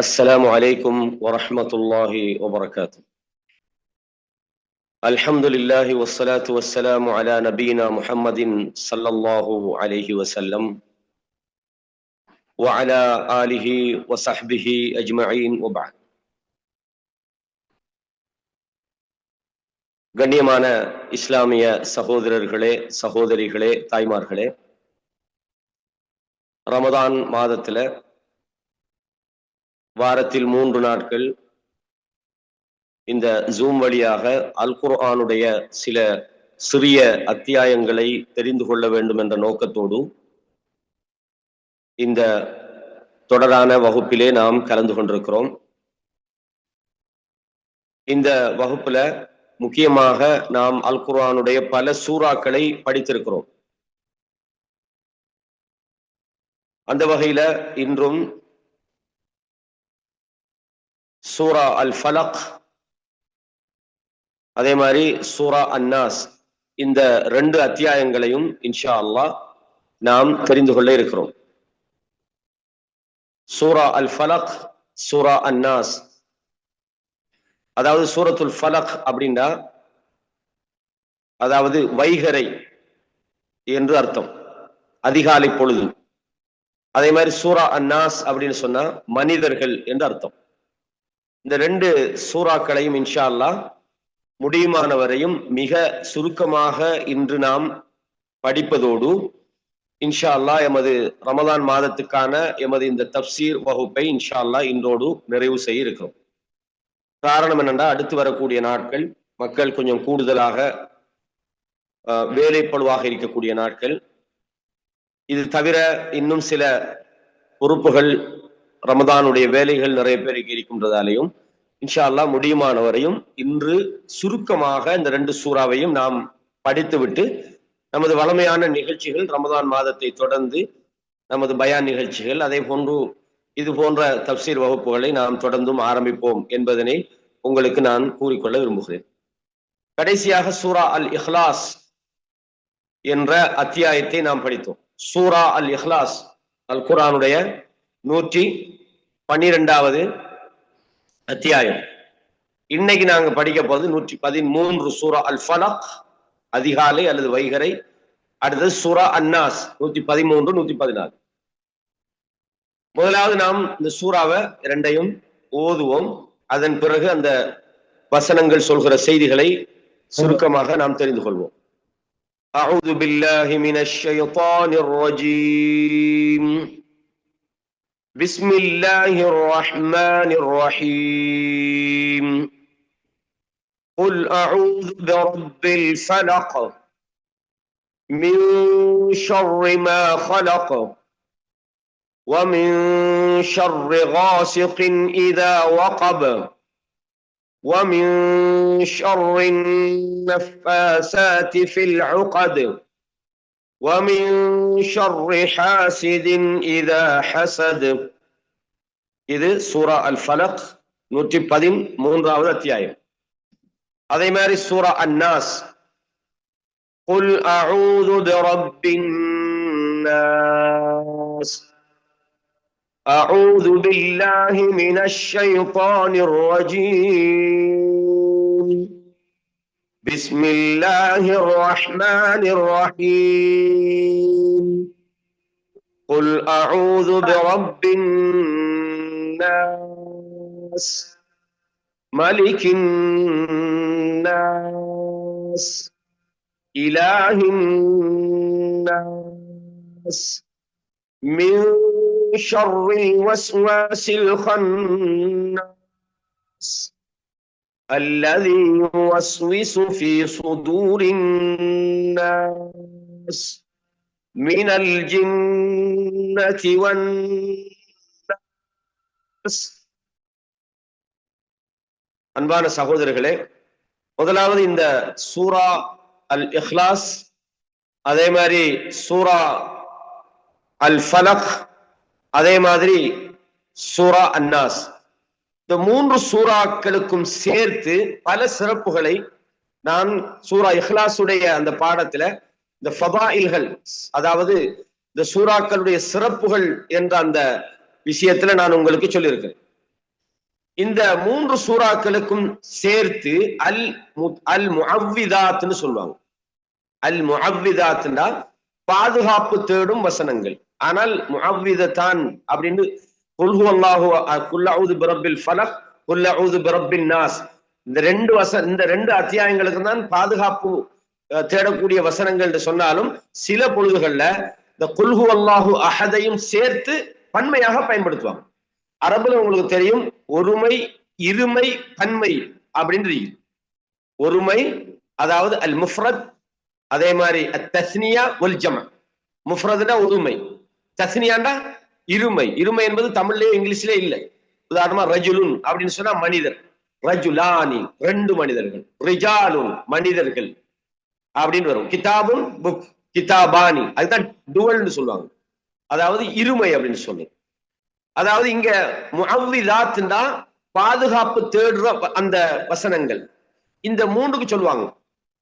السلام عليكم ورحمة الله وبركاته. الحمد لله والصلاة والسلام على نبينا محمد صلى الله عليه وسلم وعلى آله وصحبه أجمعين وبعد. கண்ணியமான இஸ்லாமிய சகோதரர்களே, சகோதரிகளே, தாய்மார்களே, ரமதான் மாதத்துல வாரத்தில் 3 நாட்கள் இந்த ஜூம் வழியாக அல் குர்ஆனுடைய சில சிறிய அத்தியாயங்களை தெரிந்து கொள்ள வேண்டும் என்ற நோக்கத்தோடு இந்த தொடரான வகுப்பிலே நாம் கலந்து கொண்டிருக்கிறோம். இந்த வகுப்புல முக்கியமாக நாம் அல் குர்ஆனுடைய பல சூறாக்களை படித்திருக்கிறோம். அந்த வகையில இன்றும் சூரா அல் ஃபலக், அதே மாதிரி சூரா அன்னாஸ், இந்த 2 அத்தியாயங்களையும் இன்ஷா அல்லாஹ் நாம் தெரிந்து கொள்ள இருக்கிறோம். சூரா அல் ஃபலக், சூரா அன்னாஸ், அதாவது சூரத்துல் ஃபலக் அப்படின்னா அதாவது வைகறை என்று அர்த்தம், அதிகாலை பொழுது. அதே மாதிரி சூரா அன்னாஸ் அப்படின்னு சொன்னா மனிதர்கள் என்று அர்த்தம். இந்த 2 சூறாக்களையும் இன்ஷா அல்லாஹ் முடியுமானவரையும் மிக சுருக்கமாக இன்று நாம் படிப்பதோடு இன்ஷா அல்லாஹ் எமது ரமதான் மாதத்துக்கான எமது இந்த தப்சீர் வகுப்பை இன்ஷா அல்லாஹ் இன்றோடு நிறைவு செய்ய இருக்கிறோம். காரணம் என்னென்னா, அடுத்து வரக்கூடிய நாட்கள் மக்கள் கொஞ்சம் கூடுதலாக வேலைப்பளுவாக இருக்கக்கூடிய நாட்கள். இது தவிர இன்னும் சில பொறுப்புகள், ரமதானுடைய வேலைகள் நிறைய பேருக்கு இருக்கின்றதாலேயும் இன்ஷா அல்லாஹ் முடியுமானவரையும் இன்று சுருக்கமாக இந்த 2 சூறாவையும் நாம் படித்துவிட்டு நமது வளமையான நிகழ்ச்சிகள், ரமதான் மாதத்தை தொடர்ந்து நமது பயான் நிகழ்ச்சிகள், அதே போன்று இது போன்ற தப்சீர் வகுப்புகளை நாம் தொடர்ந்தும் ஆரம்பிப்போம் என்பதனை உங்களுக்கு நான் கூறிக்கொள்ள விரும்புகிறேன். கடைசியாக சூரா அல் இஹ்லாஸ் என்ற அத்தியாயத்தை நாம் படித்தோம். சூரா அல் இஹ்லாஸ் அல் குர்ஆனுடைய 112வது அத்தியாயம். இன்னைக்கு நாங்க படிக்க போறது 113 சூரா அல் ஃபலக், அதிகாலை அல்லது வைகறை. அடுத்தது சூரா அன்னாஸ் 113, 114. முதலாவது நாம் இந்த சூறாவை 2ஐயும் ஓதுவோம். அதன் பிறகு அந்த வசனங்கள் சொல்கிற செய்திகளை சுருக்கமாக நாம் தெரிந்து கொள்வோம். அஊது பில்லாஹி மினஷ் ஷைத்தானிர் ரஜீம். பிஸ்மில்லாஹிர் ரஹ்மானிர் ரஹீம். قل أعوذ برب الفلق من شر ما خلق ومن شر غاسق إذا وقب ومن شر النفاثات في العقد ومن شر حاسد إذا حسد. இது சூரா அல் ஃபலக் 113வது அத்தியாயம். அதே மாதிரி சூரா அன்னாஸ், قل أعوذ برب الناس أعوذ بالله من الشيطان الرجيم بسم الله الرحمن الرحيم قل أعوذ برب الناس ملك الناس إله الناس من شر الوسواس الخناس الذي يوسوس في صدور الناس من الجنة والناس. அன்பான சகோதரர்களே, முதலாவது இந்த சூரா அல் இஹ்லாஸ், அதே மாதிரி சூரா அல் ஃபலக், அதே மாதிரி சூரா அன்னாஸ், இந்த 3 சூறாக்களுக்கும் சேர்த்து பல சிறப்புகளை நான் சூரா இஹ்லாஸுடைய அந்த பாடத்துல இந்த ஃபதாயில்கள், அதாவது இந்த சூறாக்களுடைய சிறப்புகள் என்ற அந்த விஷயத்துல நான் உங்களுக்கு சொல்லியிருக்கேன். இந்த 3 சூறாக்களுக்கும் சேர்த்து அல் அல் முஅவ்விதாத்னு சொல்லுவாங்க. அல் முஅவ்விதாத்னா பாதுகாப்பு தேடும் வசனங்கள். ஆனால் முஅவ்விதத்தான் அப்படின்னு குல் ஹுவல்லாஹு குல் அஊது பிரப்பில் ஃபலக் குல் அஊது பிரப்பின் நாஸ் இந்த ரெண்டு அத்தியாயங்களுக்கு தான் பாதுகாப்பு தேடக்கூடிய வசனங்கள் என்று சொன்னாலும் சில பொழுதுகள்ல இந்த குல் ஹுவல்லாஹு அஹதையும் சேர்த்து பன்மையாக பயன்படுத்துவாங்க. அரபுல உங்களுக்கு தெரியும் ஒருமை, இருமை, பன்மை அப்படின்னு. ஒருமை அதாவது அல் முஃப்ரத், அதே மாதிரி தஸ்னியா வல் ஜமா. முஃப்ரத்னா ஒருமை, தஸ்னியாண்டா இருமை. இருமை என்பது தமிழ்லயே இங்கிலீஷ்லயே இல்லை. உதாரணமா ரஜுலுன் அப்படின்னு சொன்னா மனிதர், ரஜுலானி ரெண்டு மனிதர்கள், ரிஜாலுன் மனிதர்கள் அப்படின்னு வரும். கிதாபுன் புக், கிதாபானி அதுதான் டுவல்னு சொல்லுவாங்க, அதாவது இருமை அப்படின்னு சொல்லி. அதாவது இங்க முஅவ்விதாத்னா பாதுகாப்பு தேடுற அந்த வசனங்கள் இந்த மூன்றுக்கு சொல்லுவாங்க.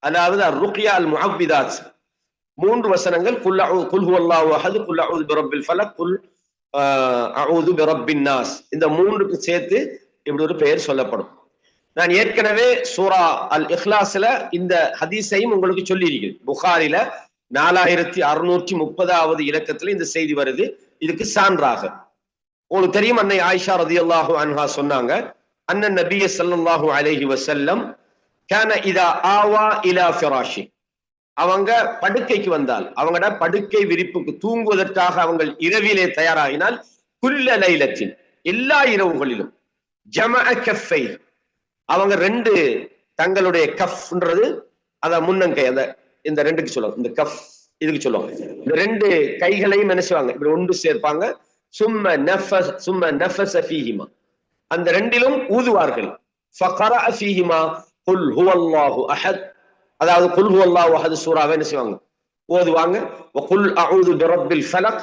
அதாவது ருக்யா அல் முஅவ்விதாத் 3 வசனங்கள் குல் ஹுவல்லாஹு அஹத், குல் அஊது பிரப்பில் ஃபலக், குல் அஊது பிரப்பின் நாஸ். இந்த மூன்றுக்கு சேர்த்து இப்படி ஒரு பெயர் சொல்லப்படும். நான் ஏற்கனவே சூரா அல் இஹ்லாஸ்ல இந்த ஹதீஸையும் உங்களுக்கு சொல்லி இருக்கிறேன். புகாரில 4630வது இலக்கத்துல இந்த செய்தி வருது. இதுக்கு சான்றாக உங்களுக்கு தெரியும், அன்னை ஆயிஷா ரலியல்லாஹு அன்ஹா சொன்னாங்க, அன்னன் நபிய ஸல்லல்லாஹு அலைஹி வஸல்லம் கான இதா ஆவா இலா ஃபிராஷி, அவங்க படுக்கைக்கு வந்தால், அவங்களோட படுக்கை விரிப்புக்கு தூங்குவதற்காக அவங்க இரவிலே தயாராகினால், குல்ல லைலத்தின் எல்லா இரவுகளிலும், ஜமஅ கஃபை அவங்க ரெண்டு தங்களுடைய கஃப்ன்றது அத முன்னங்கை, அந்த இந்த ரெண்டுக்கு சொல்லுவாங்க, இந்த கஃப் இதுக்கு சொல்லுவாங்க. இந்த ரெண்டு கைகளையும் நினைச்சுவாங்க, இப்படி ஒன்று சேர்ப்பாங்க. சும்ம நஃபஸ ஃபீஹிமா, அந்த ரெண்டிலும் ஊதுவார்கள். ஃபகரஅ ஃபீஹிமா குல் ஹுவல்லாஹு அஹத், அதாவது குல் ஹுவல்லாஹு அஹத் சூராவை என்ன செய்வாங்க, ஓதுவாங்க. வ குல் அஊது பிரப்பில் ஃபலக்,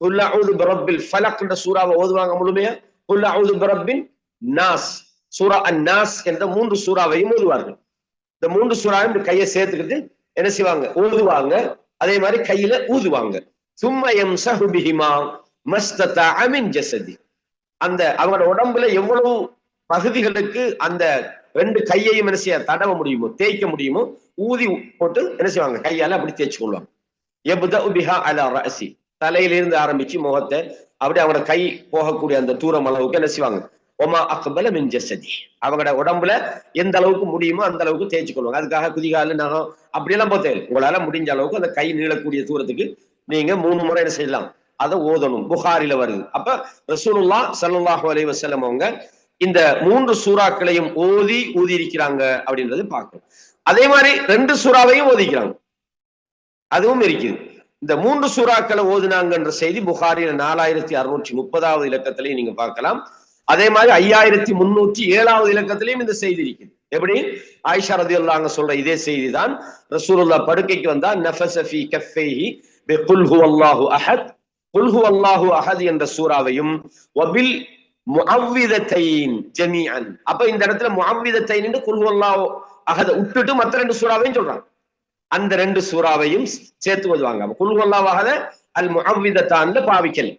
குல் அஊது பிரப்பில் ஃபலக் என்ற சூராவை ஓதுவாங்க முழுமையா. குல் அஊது பிரப்பின் நாஸ், சூரா அன்-நாஸ் என்ற 3 சூறாவையும் ஓதுவார்கள். இந்த 3 சூறாவையும் கையை சேர்த்துக்கிட்டு என்ன செய்வாங்க, ஓதுவாங்க. அதே மாதிரி கையில ஊதுவாங்க. சும்ம யம்ஸஹு பிஹிமா மஸ்ததஅ மின் ஜஸதி, அந்த அவங்களோட உடம்புல எவ்வளவு பகுதிகளுக்கு அந்த ரெண்டு கையையும் என்ன செய்ய தடவ முடியுமோ, தேய்க்க முடியுமோ, ஊதி போட்டு என்ன செய்வாங்க, கையால அப்படி தேய்ச்சி கொள்வாங்க. யப்தஉ பிஹா அலா ரஅசி, தலையிலிருந்து ஆரம்பிச்சு முகத்தை அப்படி அவங்களோட கை போகக்கூடிய அந்த தூரம் அளவுக்கு என்ன செய்வாங்க. ஒமா அக்பல மின் ஜஸதி, அவங்களோட உடம்புல எந்த அளவுக்கு முடியுமோ அந்த அளவுக்கு தேய்ச்சி கொள்வாங்க. அதுக்காக குதிகால நகம் அப்படியெல்லாம் போத்தே, உங்களால முடிஞ்ச அளவுக்கு அந்த கை நீளக்கூடிய தூரத்துக்கு நீங்க 3 முறை என்ன செய்யலாம், அதை ஓதணும். புகாரில வருது. அப்ப ரசூலுல்லாஹ் ஸல்லல்லாஹு அலைஹி வஸல்லம் அவங்க இந்த 3 சூறாக்களையும் ஊதி இருக்கிறாங்க அப்படின்றது பார்க்கணும். அதே மாதிரி 2 சூறாவையும் ஓதிக்கிறாங்க, அதுவும் இருக்குது. இந்த 3 சூறாக்களை ஓதுனாங்கன்ற செய்தி புகாரில 4630வது இலக்கத்திலையும் நீங்க பார்க்கலாம். அதே மாதிரி 5307வது இலக்கத்திலையும் இந்த செய்தி இருக்குது. எப்படி ஆயிஷா ரலியல்லாஹு அன்ஹா சொல்ற இதே செய்தி தான். ரசூலுல்லாஹ் படுக்கைக்கு வந்தா நஃபஸ ஃபீ கஃபைஹி பிகுல் ஹுவல்லாஹு அஹத், குல் ஹுவல்லாஹு அஹத் என்ற சூறாவையும் வபில் முஅவ்விதத்தைன் ஜமீஅன். அப்ப இந்த இடத்துல முஅவ்விதத்தைன் என்று குல் ஹுவல்லாஹு அஹத் விட்டுட்டு மற்ற 2 சூறாவையும் சொல்றாங்க. அந்த 2 சூறாவையும் சேர்த்து ஓதுவாங்க. குல் ஹுவல்லாஹு அஹத் அல் முஅவ்விதத்தான்ல பாவிக்கல்.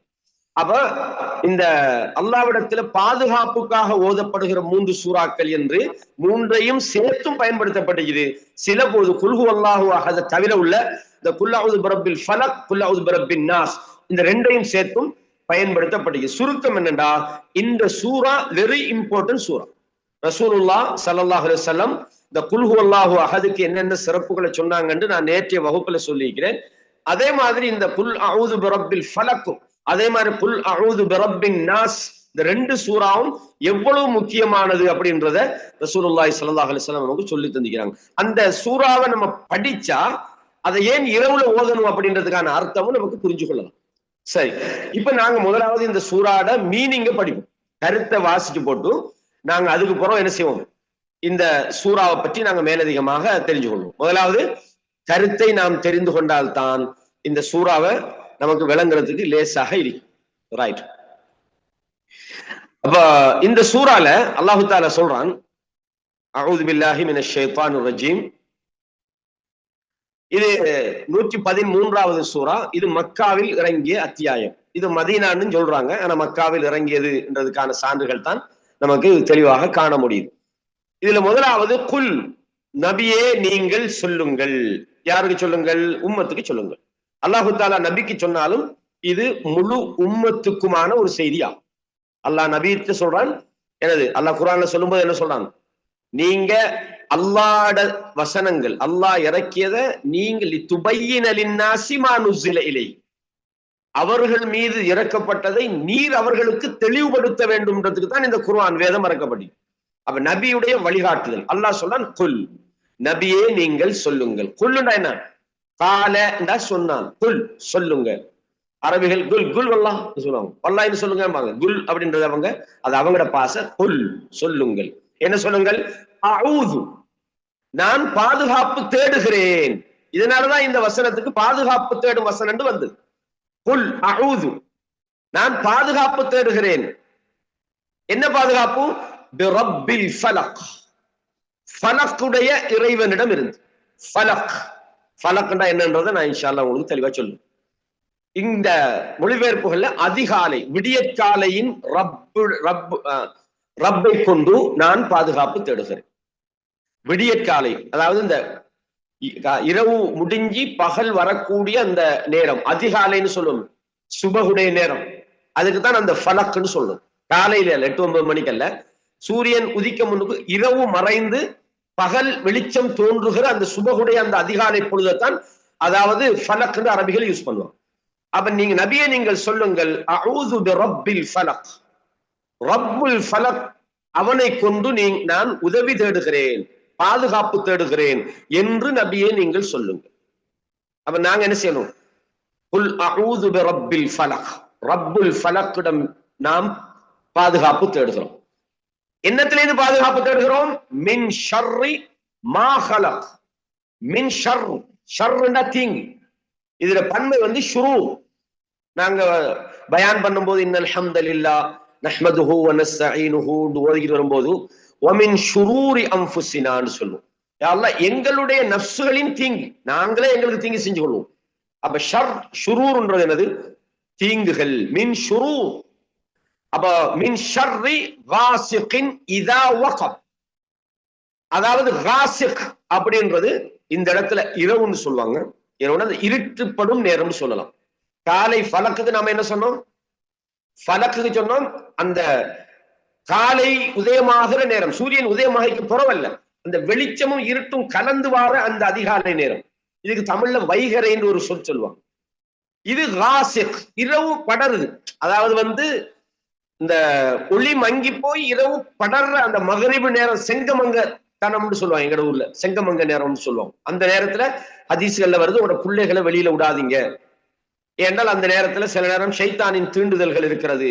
அப்ப இந்த அல்லாஹ்விடத்துல பாதுகாப்புக்காக ஓதப்படுகிற 3 சூறாக்கள் என்று 3ஐயும் சேர்த்தும் பயன்படுத்தப்படுகிறது. சில போது குல் ஹுவல்லாஹு அஹத் தவிர உள்ள இந்த குல் அஊது பிரப்பில் ஃபலக், குல் அஊது பிரப்பின் நாஸ் இந்த 2ஐயும் சேர்த்தும் பயன்படுத்தப்படுகிறது. சுருக்கம் என்னண்டா, இந்த சூரா வெரி இம்பார்ட்டன்ட் சூரா. ரசூலுல்லாஹ் ஸல்லல்லாஹு அலைஹி வஸல்லம் இந்த குல் ஹுவல்லாஹு அஹதுக்கு என்னென்ன சிறப்புகளை சொன்னாங்கன்னு நான் நேற்றைய வகுப்புல சொல்லியிருக்கிறேன். அதே மாதிரி இந்த குல் அஊது பிரப்பில் ஃபலக், அதே மாதிரி குல் அஊது பிரப்பின் நாஸ், இந்த 2 சூறாவும் எவ்வளவு முக்கியமானது அப்படின்றத ரசூலுல்லாஹி ஸல்லல்லாஹு அலைஹி வஸல்லம் நமக்கு சொல்லி தந்திக்கிறாங்க. அந்த சூறாவை நம்ம படிச்சா அதை ஏன் இரவுல ஓதணும் அப்படின்றதுக்கான அர்த்தமும் நமக்கு புரிஞ்சு கொள்ளலாம். சரி, இப்ப நாங்க முதலாவது இந்த சூறாட மீனிங்க படிப்போம். கருத்தை வாசிச்சு போட்டு நாங்க அதுக்கு பிறகு என்ன செய்வோம், இந்த சூறாவை பற்றி நாங்க மேலதிகமாக தெரிஞ்சு கொள்வோம். முதலாவது கருத்தை நாம் தெரிந்து கொண்டால்தான் இந்த சூறாவை நமக்கு விளங்குறதுக்கு லேசாக இருக்கும். ரைட். அப்ப இந்த சூறால அல்லாஹு தஆலா சொல்றான், அஊது பில்லாஹி மினஷ் ஷைத்தானிர் ரஜீம். இது 113வது சூரா. இது மக்காவில் இறங்கிய அத்தியாயம். இது மதீனான்னு சொல்றாங்க, ஆனா மக்காவில் இறங்கியது என்றதுக்கான சான்றுகள் தான் நமக்கு தெளிவாக காண முடியுது. இதுல முதலாவது குல், நபியே நீங்கள் சொல்லுங்கள். யாருக்கு சொல்லுங்கள்? உம்மத்துக்கு சொல்லுங்கள். அல்லாஹு தாலா நபிக்கு சொன்னாலும் இது முழு உம்மத்துக்குமான ஒரு செய்தியா. அல்லாஹ் நபிக்கு சொல்றான். எனது அல்லாஹ் குர்ஆன்ல சொல்லும்போது என்ன சொல்றான்? நீங்க அல்லாஹ்ட வசனங்கள், அல்லாஹ் இறக்கியத நீங்கள் துபையின லின்னாஸி மா நுஸில இலை, அவர்கள் மீது இறக்கப்பட்டதை நீர் அவர்களுக்கு தெளிவுபடுத்த வேண்டும்ன்றதுக்கு தான் இந்த குர்ஆன் வேதம் இறக்கப்பட்டது. அப்ப நபியுடைய வழிகாட்டுதல். அல்லாஹ் சொல்றான் குல், நபியே நீங்கள் சொல்லுங்கள். குல்லுண்டா என்ன? காலண்டா சொன்னான். குல் சொல்லுங்க. அரபிகள் குல் குல் வல்லாஹ் சொல்லுவாங்க. வல்லாஹ்னு சொல்லுங்க. குல் அப்படின்றது அவங்க, அது அவங்களோட பாச. குல் சொல்லுங்கள். என்ன சொல்லுங்கள்? அஊது, நான் பாதுகாப்பு தேடுகிறேன். இதனாலதான் இந்த வசனத்துக்கு பாதுகாப்பு தேடும் வசனம் வந்து. குல் அஊது, நான் பாதுகாப்பு தேடுகிறேன். என்ன பாதுகாப்பு? பிரப்பில் ஃபலக், ஃபலக்குடைய இறைவனிடம் இருந்து. ஃபலக், ஃபலக்னா என்னன்றதை நான் இன்ஷா அல்லாஹ் உங்களுக்கு தெளிவா சொல்லுவேன். இந்த மொழிபெயர்ப்புகள்ல அதிகாலை, விடியற்காலையின் ரப்பை கொண்டு நான் பாதுகாப்பு தேடுகிறேன். விடியற்காலை அதாவது இந்த இரவு முடிஞ்சி பகல் வரக்கூடிய அந்த நேரம் அதிகாலைன்னு சொல்லுவோம், சுபகுடைய நேரம். அதுக்குதான் அந்த ஃபலக்னு சொல்லும். காலையில 8-9 மணிக்கு அல்ல, சூரியன் உதிக்க முன்னுக்கு இரவு மறைந்து பகல் வெளிச்சம் தோன்றுகிற அந்த சுபகுடைய அந்த அதிகாலை பொழுதைத்தான் அதாவது ஃபலக்னு அரபிகள் யூஸ் பண்ணுவாங்க. அப்ப நீங்க நபியை நீங்கள் சொல்லுங்கள், அஊது பிரப்பில் ஃபலக், ரப்புல் ஃபலக், அவனை கொண்டு நான் உதவி தேடுகிறேன், பாதுகாப்பு தேடுகிறேன் என்று நபியை நீங்கள் சொல்லுங்கள். அப்ப நாங்க என்ன செய்யணும்? குல் அஊது பிரப்பில் ஃபலக், ரப்புல் ஃபலக்கிடம் நாம் பாதுகாப்பு தேடுகிறோம். என்னத்திலிருந்து பாதுகாப்பு தேடுகிறோம்? மின் ஷர்ரி மா ஹலக். மின் ஷர், ஷர்னா தீங்கு. இதுல பன்மை வந்து ஷுரூ. நாங்க பயான் பண்ணும்போது இன்னல் ஹம்தலில்லாஹ் நஹ்மதுஹு வ நஸ்தஈனுஹு ஓதிட்டு வரும்போது வமின் ஷுரூரி அன்ஃபுஸினான்னு சொல்லுவோம். யா அல்லாஹ், எங்களுடைய நஃப்ஸுகளின் தீங்கு, நாங்களே எங்களுக்கு தீங்கு செஞ்சு கொள்வோம். அப்ப ஷர், ஷுரூர்ன்றது என்னது? தீங்குகள். மின் ஷுரூர். அப்ப மின் ஷர்ரி காசிகின் இதா வகப், அதாவது காசிக் அப்படின்றது இந்த இடத்துல இரவுன்னு சொல்லுவாங்க. இரவுனா இருட்டுப்படும் நேரம்னு சொல்லலாம். காலை ஃபலக்குக்கு நாம என்ன சொன்னோம்? ஃபலக்குக்கு சொன்னோம் அந்த காலை உதயமாகிற நேரம், சூரியன் உதயமாகிக்கு புறவல்ல, அந்த வெளிச்சமும் இருட்டும் கலந்து வார அந்த அதிகாலை நேரம். இதுக்கு தமிழ்ல வைகரை என்று ஒரு சொல் சொல்லுவாங்க. இது காசிக், இரவு படருது. அதாவது வந்து இந்த ஒளி மங்கி போய் இரவு படர்ற அந்த மகரிபு நேரம், செங்கமங்க தனம்னு சொல்லுவாங்க. எங்கட ஊர்ல செங்கமங்க நேரம்னு சொல்லுவாங்க. அந்த நேரத்துல ஹதீஸ்கள்ல வருது, உங்களோட பிள்ளைகளை வெளியில விடாதீங்க, ஏன்றால் அந்த நேரத்துல சில நேரம் ஷைத்தானின் தீண்டுதல்கள் இருக்கிறது.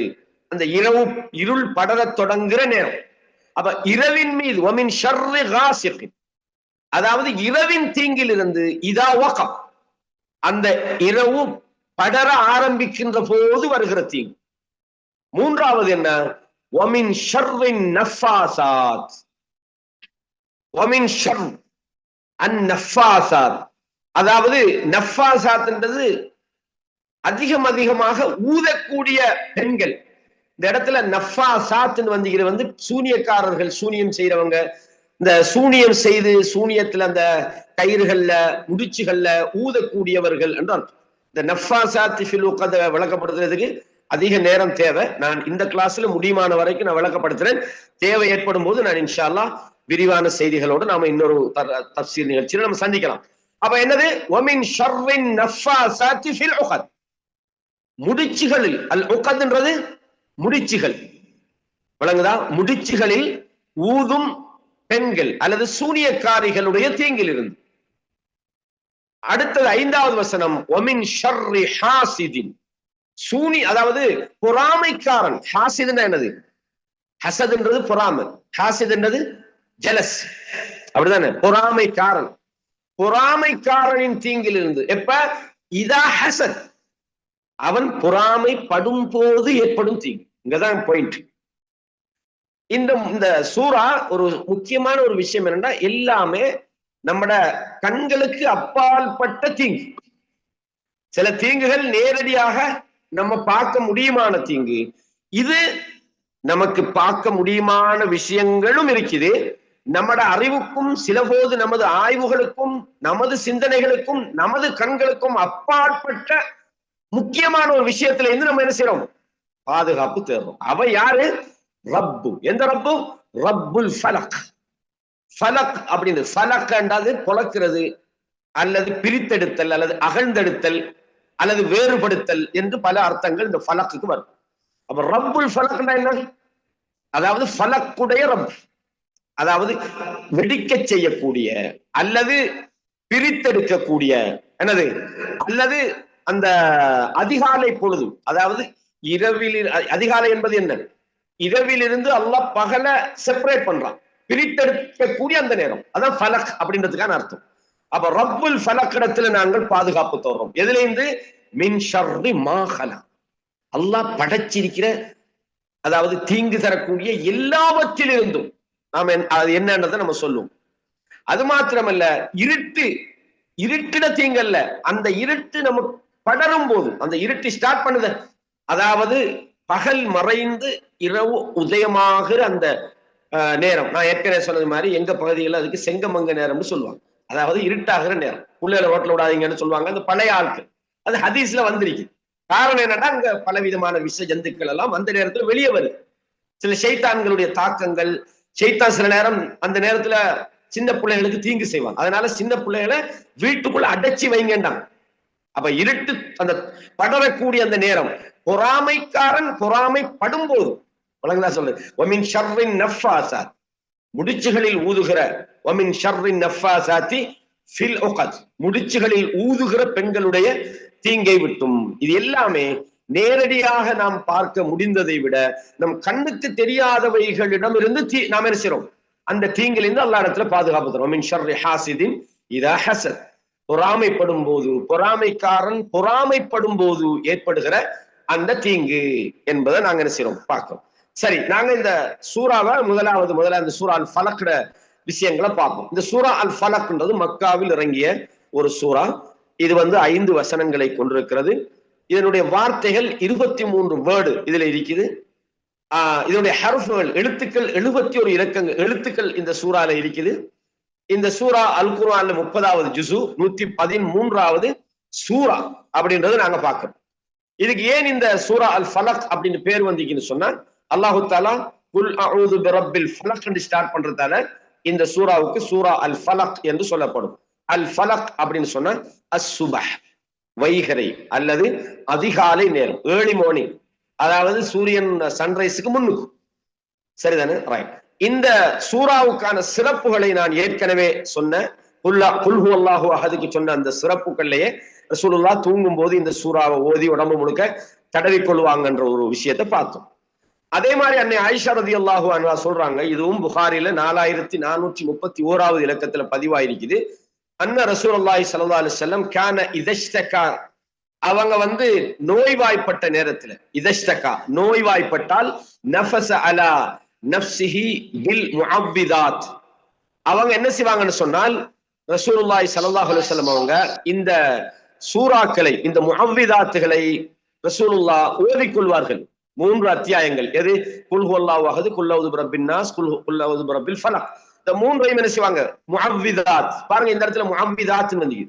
அந்த இரவு இருள் படர தொடங்குற நேரம். அப்ப இரவின் மீது வமின் ஷர்ரி காசிகின், அதாவது இரவின் தீங்கில் இருந்து இதா வகப், அந்த இரவு படர ஆரம்பிக்கின்ற போது வருகிற தீங்கு. மூன்றாவது என்ன? வமின் ஷர்ரின் நஃபாசாத், வமின் ஷர் அன் நஃபாசாத், அதாவது நஃபாசாத்ன்றது அதிகமாக ஊதக்கூடிய பெண்கள். இந்த இடத்துல நஃபாசாத்னு வந்து சூனியக்காரர்கள், சூனியம் செய்யறவங்க, இந்த சூனியம் செய்து சூனியத்துல அந்த கயிறுகள்ல முடிச்சுகள்ல ஊதக்கூடியவர்கள் என்றால் இந்த நஃபாசாத் ஃபில் உக்த விளக்கப்படுத்துறதுக்கு அதிக நேரம் தேவை. நான் இந்த கிளாஸ்ல முடியுமான வரைக்கும் நான் விளக்கப்படுத்துறேன். தேவை ஏற்படும் போது நான் இன்ஷா அல்லாஹ் விரிவான செய்திகளோடு நாம இன்னொரு தஃசீர் நிகழ்ச்சியில நம்ம சந்திக்கலாம். அப்ப என்னது? வமின் ஷர்ரின் நஃபாசாத்தி ஃபில் உக்த், முடிச்சுகளில். அல் உக்த்ன்றது முடிச்சுகள், விளங்குதா? முடிச்சுகளில் ஊதும் பெண்கள் அல்லது சூனியக்காரிகளுடைய தீங்கில் இருந்து. அடுத்தது 5வது வசனம், வமின் ஷர்ரி ஹாசிதின், சூனி அதாவது பொறாமைக்காரன். ஹாசிதுன்னா என்னது? ஹசதுன்றது பொறாமை, ஹாசிதுன்றது ஜெலஸ், அப்படிதானே? பொறாமைக்காரன், பொறாமைக்காரனின் தீங்கில் இருந்து. எப்ப? இதா ஹசத், அவன் பொறாமைப்படும் போது ஏற்படும் தீங்கு. இங்கதான் பாயிண்ட். இந்த சூரா ஒரு முக்கியமான ஒரு விஷயம் என்னன்னா, எல்லாமே நம்மட கண்களுக்கு அப்பாற்பட்ட தீங்கு. சில தீங்குகள் நேரடியாக நம்ம பார்க்க முடியுமான தீங்கு. இது நமக்கு பார்க்க முடியுமான விஷயங்களும் இருக்குது. நமது அறிவுக்கும் சில போது நமது ஆய்வுகளுக்கும் நமது சிந்தனைகளுக்கும் நமது கண்களுக்கும் அப்பாற்பட்ட முக்கியமான ஒரு விஷயத்துல இருந்து நம்ம என்ன செய்யறோம்? பாதுகாப்பு தேடுறோம். அவ யாரு? ரப்பு. எந்த ரப்பு? ரப்புல் ஃபலக். ஃபலக் அப்படின்னு ஃபலக் என்றாது பொளக்கிறது அல்லது பிரித்தெடுத்தல் அல்லது அகழ்ந்தெடுத்தல் அல்லது வேறுபடுத்தல் என்று பல அர்த்தங்கள் இந்த ஃபலக்குக்கு வரும். அப்ப ரப்புல் ஃபலக்னா என்ன? அதாவது ஃபலக்குடைய ரப், அதாவது வெடிக்க செய்யக்கூடிய அல்லது பிரித்தெடுக்கக்கூடிய என்னது, அல்லது அந்த அதிகாலை பொழுது, அதாவது இரவில் அதிகாலை என்பது என்ன? இரவிலிருந்து அல்லாஹ் பகல செப்பரேட் பண்றான், பிரித்தெடுக்கக்கூடிய அந்த நேரம், அதான் ஃபலக் அப்படின்றதுக்கான அர்த்தம். அப்ப ரப்புல் ஃபலக் இடத்துல நாங்கள் பாதுகாப்பு தோறோம். எதுல இருந்து? மின் ஷர்ரி மா ஹலக். அல்லாஹ் படைச்சிருக்கிற, அதாவது தீங்கு தரக்கூடிய எல்லாவற்றிலிருந்தும் நாம அது என்னன்றதை நம்ம சொல்லுவோம். அது மாத்திரமல்ல, இருட்டிட தீங்கல்ல, அந்த இருட்டு நமக்கு படரும் போது, அந்த இருட்டு ஸ்டார்ட் பண்ணுது, அதாவது பகல் மறைந்து இரவு உதயமாகிற அந்த நேரம். நான் ஏற்கனவே சொன்னது மாதிரி எங்க பகுதிகளில் அதுக்கு செங்கமங்க நேரம்னு சொல்லுவாங்க. அதாவது இருட்டாகிற நேரம். பிள்ளைகளை ரோட்ல விடாதீங்கன்னு சொல்லுவாங்க அந்த பழைய ஆட்கள். அது ஹதீஸ்ல வந்திருக்கு. காரணம் என்னன்னா, அங்க பலவிதமான விஷ ஜந்துக்கள் எல்லாம் அந்த நேரத்துல வெளியே வருது. சில ஷைத்தான்களுடைய தாக்கங்கள். ஷைத்தான் சில நேரம் அந்த நேரத்துல சின்ன பிள்ளைகளுக்கு தீங்கு செய்வான். அதனால சின்ன பிள்ளைகளை வீட்டுக்குள்ள அடைச்சி வைங்கண்டாங்க. அப்ப இருட்டு அந்த படரக்கூடிய அந்த நேரம், பொறாமைக்காரன் பொறாமைப்படும் போது வழங்கலா சொல்லு, ஒமின் ஷர்ரின் நஃபாசாத், முடிச்சுகளில் ஊதுகிற, ஒமின் ஷர்ரின் நஃபாசாத்தி ஃபில் உகத், முடிச்சுகளில் ஊதுகிற பெண்களுடைய தீங்கை விட்டும். இது எல்லாமே நேரடியாக நாம் பார்க்க முடிந்ததை விட நம் கண்ணுக்கு தெரியாதவைகளிடம் இருந்து நாம் என்ன செய்றோம்? அந்த தீங்கிலிருந்து அல்லாஹ் இடத்துல பாதுகாப்பு தரும். மின் ஷர்ரி ஹாசிதின் இதா ஹஸத், பொறாமைப்படும் போது, பொறாமைக்காரன் பொறாமைப்படும் போது ஏற்படுகிற அந்த தீங்கு என்பதை நாங்க என்ன செய்றோம்? பார்க்கிறோம். சரி, நாங்க இந்த சூறாவை முதல்ல இந்த சூரா அல் ஃபலக்ட விஷயங்களை பார்ப்போம். இந்த சூரா அல் ஃபலக்ன்றது மக்காவில் இறங்கிய ஒரு சூரா. இது 5 வசனங்களை கொண்டிருக்கிறது. இதனுடைய வார்த்தைகள் 23 வேர்டு இதுல இருக்குது. இதனுடைய ஹர்ஃப்கள், எழுத்துக்கள் 71 எழுத்துக்கள் இந்த சூறால இருக்குது. இந்த சூரா அல் குர்ஆன்ல 30வது ஜுசு, 113வது சூரா அப்படின்றது நாங்க பார்க்கிறோம். இதுக்கு ஏன் இந்த சூரா அல் ஃபலக் அப்படின்னு பேர் வந்திருக்குன்னு சொன்னா, அல்லாஹு தஆலா குல் அஊது பிரப்பில் ஃபலக் என்று ஸ்டார்ட் பண்றதால இந்த சூராவுக்கு சூரா அல் ஃபலக் என்று சொல்லப்படும். அல் ஃபலக் அப்படின்னு சொன்னா அஸ்ஸுபஹ், வைகரை அல்லது அதிகாலை நேரம், ஏர்லி மார்னிங், அதாவது சூரியன் சன்ரைஸுக்கு முன்னுக்கு. சரிதானே? ரைட். இந்த சூராவுக்கான சிறப்புகளை நான் ஏற்கனவே சொன்ன குல் ஹுவல்லாஹு அஹதுக்கு சொன்ன அந்த சிறப்புகள்லயே ரசூலுல்லாஹ் தூங்கும் போது இந்த சூராவை ஓதி உடம்பு முழுக்க தடவி கொள்வாங்கன்ற ஒரு விஷயத்தை பார்த்தோம். அதே மாதிரி அன்னை ஆயிஷா ரலியல்லாஹு அன்ஹா சொல்றாங்க, இதுவும் புகாரில 4431வது இலக்கத்துல பதிவாயிருக்குது. அன்ன ரசூலுல்லாஹி ஸல்லல்லாஹு அலைஹி வஸல்லம் கான இதஷ்தகா, அவங்க நோய்வாய்ப்பட்ட நேரத்துல, இதஷ்தகா நோய்வாய்ப்பட்டால், நஃபஸ அலா நஃப்ஸிஹி பில் முஅவ்விதாத், அவங்க என்ன செய்வாங்கன்னு சொன்னால், ரசூலுல்லாஹி ஸல்லல்லாஹு அலைஹி வஸல்லம் அவங்க இந்த சூறாக்களை, இந்த முஅவ்விதாத்துகளை ரசூலுல்லாஹ் ஓதிக்கொள்வார்கள். 3 அத்தியாயங்கள். எது? குல் ஹுவல்லாஹு அஹது, குல் அஊது பிரப்பின் நாஸ், குல் அஊது பிரப்பில் ஃபலக். இந்த 3ஐயும் என்ன செய்வாங்க? முஅவ்விதாத். பாருங்க, இந்த இடத்துல முஅவ்விதாத் வந்துது,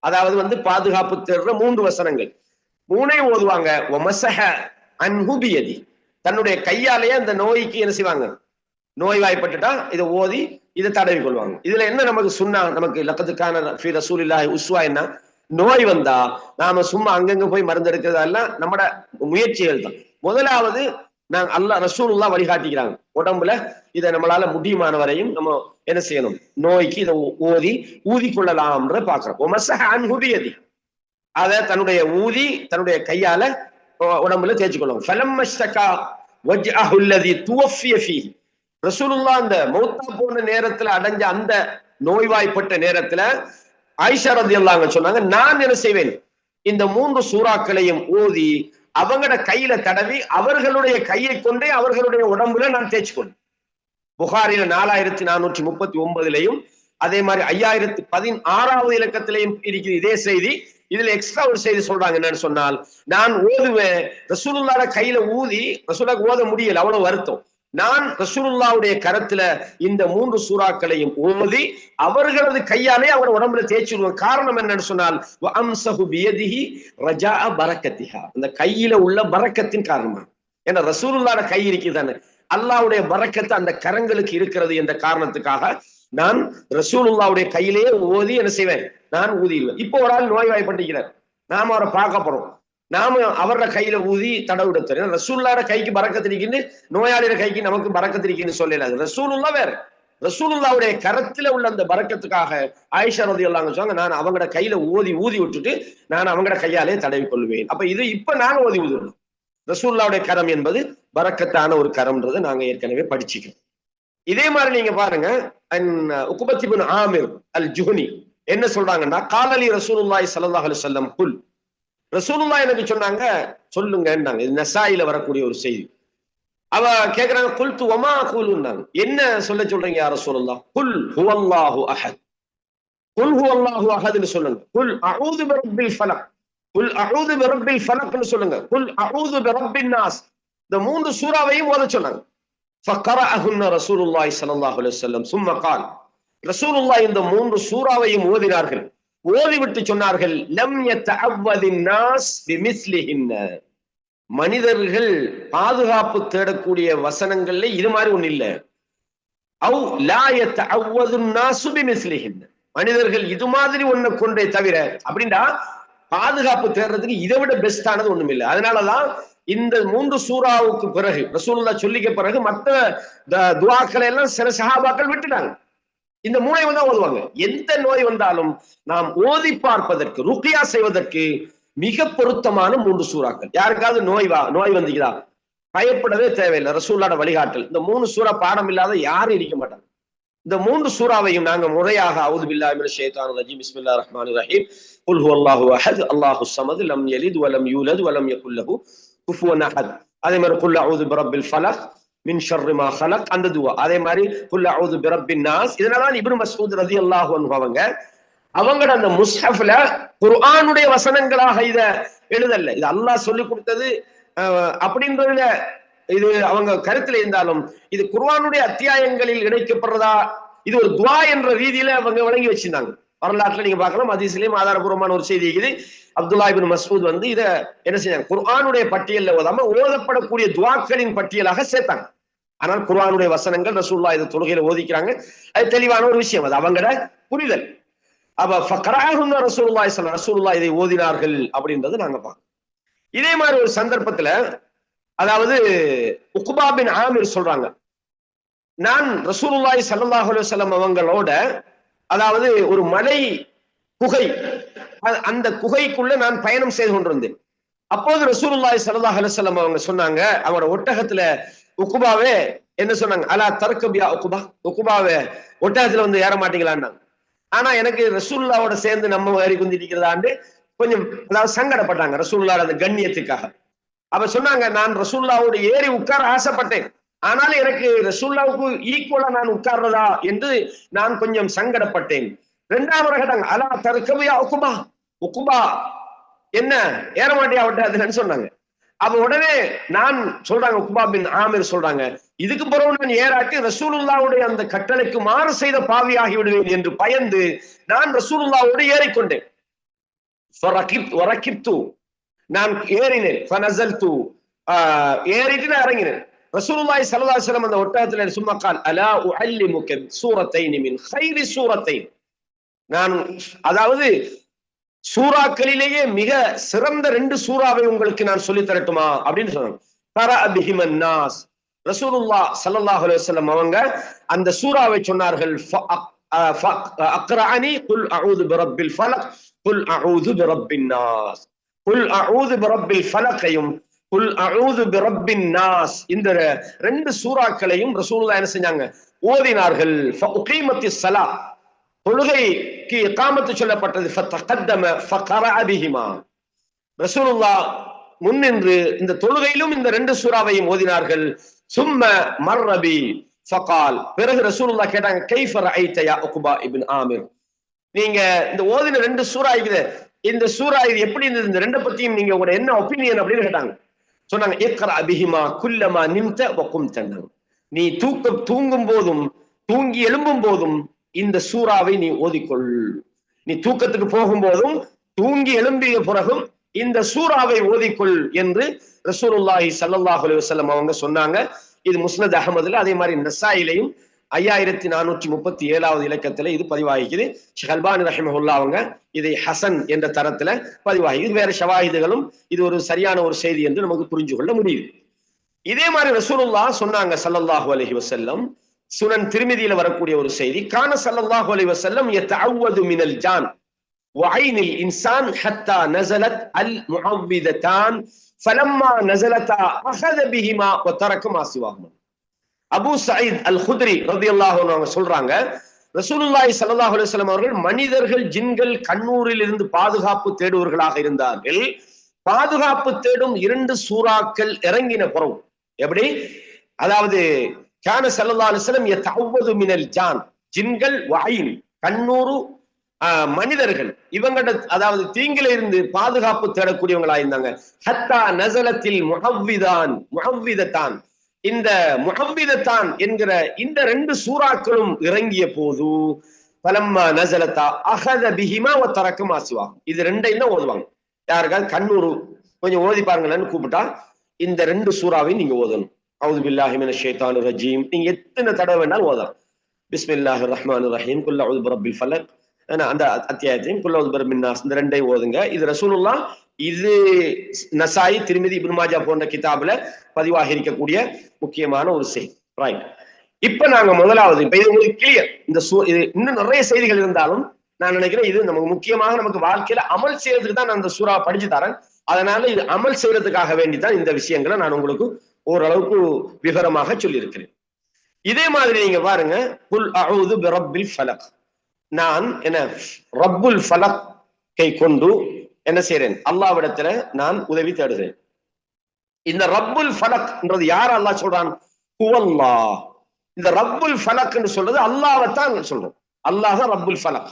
அதாவது பாதுகாப்பு தேடுற 3 வசனங்கள். 3ஐயும் ஓதுவாங்க. வமஸஹ அன்ஹு பியதி, தன்னுடைய கையாலேயே அந்த நோய்க்கு என்ன செய்வாங்க? நோய்வாய்ப்பட்டுட்டா இதை ஓதி இதை தடவி கொள்வாங்க. இதுல என்ன நமக்கு சொன்னா, நமக்கு லக்கத்துக்கான ஃபீ ரசூலில்லாஹி உஸ்வா என்ன? நோய் வந்தா நாம சும்மா அங்கங்க போய் மருந்து எடுக்கிறதெல்லாம் நம்மட முயற்சிகள் தான். முதலாவது நாங்க அல்லாஹ் ரசூலுல்லாஹ் வழிகாட்டிக்கிறாங்க, உடம்புல இதை நம்மளால முடியுமான வரையும் நம்ம என்ன செய்யணும்? நோய்க்கு இதை ஊதி கொள்ளலாம்ன்ற பாக்குறோம். வமஸஹ அன்ஹு பியதி, அதை தன்னுடைய கையால உடம்புல தேய்ச்சி கொள்ளும். ஃபலம்மஷ்தகா வஜ்அஹு அல்லதி துவஃபிய ஃபீஹி, ரசூலுல்லாஹ் அந்த மௌத்தா போன நேரத்துல அடைஞ்ச அந்த நோய்வாய்ப்பட்ட நேரத்துல ஆயிஷா ரலியல்லாஹு அன்ஹா சொன்னாங்க, நான் என்ன செய்வேன்? இந்த 3 சூறாக்களையும் ஓதி அவங்களோட கையில தடவி அவர்களுடைய கையை கொண்டே அவர்களுடைய உடம்புல நான் தேய்ச்சி கொள்வேன். புகாரில 4439லயும் அதே மாதிரி 5016வது இலக்கத்திலையும் இருக்குது இதே செய்தி. இதுல எக்ஸ்ட்ரா ஒரு செய்தி சொல்றாங்க. என்னன்னு சொன்னால், நான் ஓதுவேன், ரசூலுல்லாஹ்வோட கையில ஊதி, ரசூலுல்லாஹ் ஓத முடியல, அவ்வளவு வருத்தம். நான் ரசூலுல்லாஹ்வுடைய கரத்துல இந்த 3 சூறாக்களையும் ஓதி அவர்களது கையாலே அவர் உடம்புல தேய்ச்சிடுவேன். காரணம் என்னன்னு சொன்னால், வஅம்சஹு பியதிஹி ரஜாஅ பரக்கத்திஹா, அந்த கையில உள்ள பரக்கத்தின் காரணமா. ஏன்னா ரசூலுல்லாஹ்வோட கை இருக்குதானே, அல்லாஹ்வுடைய பரக்கத்து அந்த கரங்களுக்கு இருக்கிறது என்ற காரணத்துக்காக நான் ரசூலுல்லாஹ்வுடைய கையிலேயே ஓதி என்ன செய்வேன், நான் ஊதிடுவேன். இப்போ ஒரு ஆள் நோய்வாய்ப்பட்டிருக்கிறார், நாம அவரை பார்க்க போறோம், நாம அவரோட கையில ஊதி தடவிட தெரியும். ரசூலுல்லாஹ்வோட கைக்கு பரக்கத்திருக்குன்னு, நோயாளியோட கைக்கு நமக்கு பரக்கத்திருக்குன்னு சொல்லல. ரசூலுல்லாஹ் வேற, ரசூலுல்லாஹ்வுடைய கரத்துல உள்ள அந்த பரக்கத்துக்காக ஆயிஷா ரலியல்லாஹு அன்ஹா சொன்னாங்க, நான் அவங்களோட கையில ஊதி விட்டுட்டு நான் அவங்களோட கையாலே தடவி கொள்வேன். அப்ப இது இப்ப நாங்க ஓதி ஊதுறோம். ரசூலுல்லாஹ்வுடைய கரம் என்பது பரக்கத்தான ஒரு கரம்ன்றதை நாங்க ஏற்கனவே படிச்சுக்கிறோம். இதே மாதிரி நீங்க பாருங்க, உக்பத் இப்னு ஆமிர் அல் ஜுஹனி என்ன சொல்றாங்கன்னா, காலலி ரசூலுல்லாஹி ஸல்லல்லாஹு அலைஹி வஸல்லம் குல், ரசூலுல்லாஹ் எனக்கு சொன்னாங்க சொல்லுங்கன்னாங்க. இது நசாயில வரக்கூடிய ஒரு செய்தி. அவ கேக்குறாங்க, குல்து வமா அகூலுன்னாங்க, என்ன சொல்றீங்க யா ரசூலுல்லாஹ்? குல் ஹுவல்லாஹு அஹத், குல் ஹுவல்லாஹு அஹத்னு சொல்லுங்க. குல் அஊது பிரப்பில் ஃபலக், குல் அஊது பிரப்பில் ஃபலக்னு சொல்லுங்க. குல் அஊது பிரப்பின் நாஸ், இந்த 3 சூறாவையும் ஓத சொன்னாங்க. ஃபகரஅஹுன்ன ரசூலுல்லாஹி ஸல்லல்லாஹு அலைஹி வஸல்லம் சும்ம கால், ரசூலுல்லாஹ் இந்த 3 சூறாவையும் ஓதினார்கள். ஓதிவிட்டு சொன்னார்கள், லம் யதஅவ்வதின் நாஸ் பிமிஸ்லிஹின்ன, மனிதர்கள் பாதுகாப்பு தேடக்கூடிய வசனங்கள்ல இது மாதிரி ஒண்ணு இல்ல. அவ் லா யதஅவ்வதுன் நாஸு பிமிஸ்லிஹின்ன, மனிதர்கள் இது மாதிரி ஒண்ணு கொண்டே தவிர, அப்படின்னா பாதுகாப்பு தேடுறதுக்கு இதை விட பெஸ்டானது ஒண்ணும் இல்லை. அதனாலதான் இந்த 3 சூறாவுக்கு பிறகு ரசூலுல்லாஹ் சொல்லிக்க பிறகு மற்ற துஆக்களை எல்லாம் சில சஹாபாக்கள் விட்டுட்டாங்க. இந்த 3 தான் ஓதுவாங்க. எந்த நோய் வந்தாலும் நாம் ஓதி பார்ப்பதற்கு, ருக்யா செய்வதற்கு மிக பொருத்தமான 3 சூறாக்கள். யாருக்காவது நோய் வந்துக்குதா, பயப்படவே தேவையில்லை. ரசூலுல்லாஹ்வோட வழிகாட்டல், இந்த 3 சூறா பாடம் இல்லாத யாரும் இருக்க மாட்டாங்க. இந்த 3 சூறாவையும் நாங்க முறையாக அஊது பில்லாஹி மினஷ் ஷைத்தானிர் ரஜீம், பிஸ்மில்லாஹிர் ரஹ்மானிர் ரஹீம், குல் ஹுவல்லாஹு அஹத், அல்லாஹுஸ் ஸமத், லம் யலித் வலம் யூலத் வலம் யகுல் லஹு குஃபுவன் அஹத். அதே மாதிரி குல் அஊது பிரப்பில் ஃபலக் மின் ஷர்ரி மா ஹலக், அந்த துஆ. அதே மாதிரி குல் அஊது பிரப்பின் நாஸ். இதனால இப்னு மஸ்ஊத் ரலியல்லாஹு அன்ஹு அவங்களோட அந்த முஸ்ஹஃப்ல குர்ஆனுடைய வசனங்களாக இத எழுதல்ல, இது அல்லாஹ் சொல்லி கொடுத்தது அப்படின்றதுல இது அவங்க கருத்துல இருந்தாலும், இது குர்ஆனுடைய அத்தியாயங்களில் இணைக்கப்படுறதா, இது ஒரு துஆ என்ற ரீதியில அவங்க வழங்கி வச்சிருந்தாங்க. வரலாற்றுல நீங்க பார்க்கலாம், ஹதீஸ்லயும் ஆதாரபூர்வமான ஒரு செய்தி இருக்குது. அப்துல்லாஹ் இப்னு மஸ்ஊத் இத என்ன செஞ்சாங்க, குர்ஆனுடைய பட்டியல்ல ஓதாம ஓதப்படக்கூடிய துஆக்களின் பட்டியலாக சேர்த்தாங்க. ஆனால் குர்ஆனுடைய வசனங்கள் ரசூலுல்லாஹ் இத தொழுகையில ஓதிக்கிறாங்க, அது தெளிவான ஒரு விஷயம், அது அவங்களோட புரிதல். அப்ப ஃபகரஅஹுன்ன ரசூலுல்லாஹி ஸல்லல்லாஹு அலைஹி வஸல்லம், இதை ஓதினார்கள் அப்படின்றது நாங்க பார்க்கணும். இதே மாதிரி ஒரு சந்தர்ப்பத்துல, அதாவது உக்பா பின் ஆமிர் சொல்றாங்க, நான் ரசூலுல்லாஹி ஸல்லல்லாஹு அலைஹி வஸல்லம் அவங்களோட, அதாவது ஒரு மலை குகை, அந்த குகைக்குள்ள நான் பயணம் செய்து கொண்டிருந்தேன். அப்போது ரசூலுல்லாஹி ஸல்லல்லாஹு அலைஹி வஸல்லம் அவங்க சொன்னாங்க, அவரோட ஒட்டகத்துல, உக்பாவே என்ன சொன்னாங்க, அலா தர்கபியா உக்பா, உக்பாவே ஒட்டகத்துல ஏற மாட்டீங்களான்னாங்க. ஆனா எனக்கு ரசூலுல்லாஹ்வோட சேர்ந்து நம்ம ஏறி குந்திருக்கிறதாண்டு கொஞ்சம், அதாவது சங்கடப்பட்டாங்க ரசூலுல்லாஹ் அந்த கண்ணியத்துக்காக. அப்ப சொன்னாங்க, நான் ரசூலுல்லாஹ்வோட ஏறி உட்கார ஆசைப்பட்டேன், ஆனால் எனக்கு ரசூலுல்லாஹ்வுக்கு ஈக்குவலா நான் உட்கார்றதா என்று நான் கொஞ்சம் சங்கடப்பட்டேன். 2வது கேட்டாங்க, அலா தர்கபியா உக்பா, உக்பா என்ன ஏற மாட்டியா ஒட்டகத்துலன்னு சொன்னாங்க. அப்ப உடனே நான் சொல்றாங்க, உக்பா பின் ஆமிர் சொல்றாங்க, இதுக்கு பிறகு நான் ஏறாட்டி ரசூலுல்லாஹ்வுடைய அந்த கட்டளைக்கு மாறு செய்த பாவியாகி விடுவேன் என்று பயந்து நான் ரசூலுல்லாஹ்வோடு ஏறிக்கொண்டேன். நான் ஏறினேன், ஏறிட்டு நான் இறங்கினேன். ரசூலுல்லாஹி ஸல்லல்லாஹு அலைஹி வஸல்லம் அந்த ஒட்டகத்துல சும்மா கால், அலா உஅல்லிமுக சூரத்தைன் மின் கைரி சூரத்தைன், நான் அதாவது சூறாக்களிலேயே மிக சிறந்த 2 சூறாவை உங்களுக்கு நான் சொல்லி தரட்டுமா அப்படின்னு சொன்னாங்க. கரஅ பிஹிமன் நாஸ், ரசூலுல்லாஹ் ஸல்லல்லாஹு அலைஹி வஸல்லம் அவங்க அந்த சூறாவை சொன்னார்கள். அக்ரஅனி குல் அஊது பிரப்பில் ஃபலக் குல் அஊது பிரப்பின் நாஸ், குல் அஊது பிரப்பில் ஃபலக்கையும் குல் அஊது பிரப்பின் நாஸ், இந்த 2 சூறாக்களையும் ரசூலுல்லாஹ் என்ன செஞ்சாங்க, ஓதினார்கள். ஃபஉகீமத்திஸ் ஸலாத், தொழுகைக்கு இகாமத்து சொல்லப்பட்டது. ஃபதகத்தம ஃபகரஅ பிஹிமா, ரசூலுல்லாஹ் முன்னின்று இந்த தொழுகையிலும் இந்த 2 சூறாவையும் ஓதினார்கள். சும்ம மர்ரபி ஃபகால், பிறகு ரசூலுல்லாஹ் கேட்டாங்க, கைஃப ரஅய்த யா உக்பா இப்னு ஆமிர், நீங்க இந்த ஓதின 2 சூறா இருக்குது, இந்த சூரா இது எப்படி இருந்தது, இந்த ரெண்டை பத்தியும் நீங்க உங்களோட என்ன ஒப்பீனியன் அப்படின்னு கேட்டாங்க. சொன்னாங்க இக்ரா பிஹிமா குல்லமா நிம்த வ கும்த. நீ தூங்கும் போதும் தூங்கி எழும்பும் போதும் இந்த சூறாவை நீ ஓதிக்கொள். நீ தூக்கத்துக்கு போகும் போதும் தூங்கி எழும்பிய பிறகும் இந்த சூறாவை ஓதிக்கொள் என்று ரசூலுல்லாஹி ஸல்லல்லாஹு அலைஹி வஸல்லம் அவங்க சொன்னாங்க. இது முஸ்னத் அஹமதுல, அதே மாதிரி நசாயிலையும் 5437வது இலக்கத்துல இது பதிவாகிக்குது. ஷேக் அல்பானி ரஹிமஹுல்லா அவங்க இதை ஹசன் என்ற தரத்துல பதிவாகி, வேற ஷவாஹிதுகளும் இது ஒரு சரியான ஒரு செய்தி என்று நமக்கு புரிஞ்சு கொள்ள முடியுது. இதே மாதிரி ரசூலுல்லாஹ் சொன்னாங்க ஸல்லல்லாஹு அலைஹி வஸல்லம், சுனன் திர்மிதியில வரக்கூடிய ஒரு செய்தி, கான ஸல்லல்லாஹு அலைஹி வஸல்லம் யதஅவது மினல் ஜான் وعين الإنسان حتى نزلت المعوذتان فلما نزلتا أخذ بهما وترك ما سواهما. அபு சயீத் அல் குத்ரி ரலியல்லாஹு அன்ஹு சொல்றாங்க, ரசூலுல்லாஹி ஸல்லல்லாஹு அலைஹி வஸல்லம் அவர்கள் மனிதர்கள் ஜின்கள் கண்ணூரில் இருந்து பாதுகாப்பு தேடுவர்களாக இருந்தார்கள். பாதுகாப்பு தேடும் 2 சூறாக்கள் இறங்கின பிறகு எப்படி, அதாவது கான ஸல்லல்லாஹு அலைஹி வஸல்லம் யதஅவது மினல் ஜான், ஜின்கள் வஐன் கண்ணூரு மனிதர்கள் இவங்கட அதாவது தீங்கில இருந்து பாதுகாப்பு தேடக்கூடியவங்களா இருந்தாங்க. ஹத்தா நஸலத்தில் முஹவ்விதத்தான், இந்த முஹவ்விதத்தான் என்கிற இந்த 2 சூறாக்களும் இறங்கிய போது பலம்மா நஸலதா அஹத பிஹிமா வ தரக மா சிவா, இது 2ஐயும் தான் ஓதுவாங்க. யாருக்காவது கண்ணூரு கொஞ்சம் ஓதி பாருங்களேன்னு கூப்பிட்டா இந்த 2 சூறாவையும் நீங்க ஓதணும். அவுது பில்லாஹி மினஷ் ஷைத்தானிர் ரஜீம் நீங்க எத்தனை தடவை வேணாலும் ஓதலாம். பிஸ்மில்லாஹிர் ரஹ்மானிர் ரஹீம் குல் அஊது பிரப்பில் ஃபலக், அந்த அத்தியாயத்தையும் குல் அஊது பிரப்பின் நாஸ், இந்த 2ஐயும் ஓதுங்க. இது ரசூலுல்லாஹ் இது நசாயி திர்மிதி இப்னு மாஜா போன்ற கிதாபுல பதிவாகி இருக்கக்கூடிய முக்கியமான ஒரு செய்தி. ரைட், இப்ப நாங்க முதலாவது, இப்ப இது உங்களுக்கு கிளியர். இந்த இது இன்னும் நிறைய செய்திகள் இருந்தாலும் நான் நினைக்கிறேன் இது நமக்கு முக்கியமாக நமக்கு வாழ்க்கையில அமல் செய்யறதுக்கு தான் நான் இந்த சூறாவை படிச்சு தரேன். அதனால இது அமல் செய்யறதுக்காக வேண்டிதான் இந்த விஷயங்களை நான் உங்களுக்கு ஓரளவுக்கு விவரமாக சொல்லி இருக்கிறேன். இதே மாதிரி நீங்க பாருங்க, குல் அஊது பிரப்பில் ஃபலக், நான் என்ன ரப்புல் ஃபலக்கை கொண்டு என்ன செய்யறேன், அல்லாஹ்விடத்துல நான் உதவி தேடுகிறேன். இந்த ரப்புல் ஃபலக் என்றது யார் அல்லாஹ் சொல்றான், ஹுவல்லாஹ். இந்த ரப்புல் ஃபலக் என்று சொல்றது அல்லாஹ்வைத்தான் சொல்றோம். அல்லாஹ் தான் ரப்புல் ஃபலக்.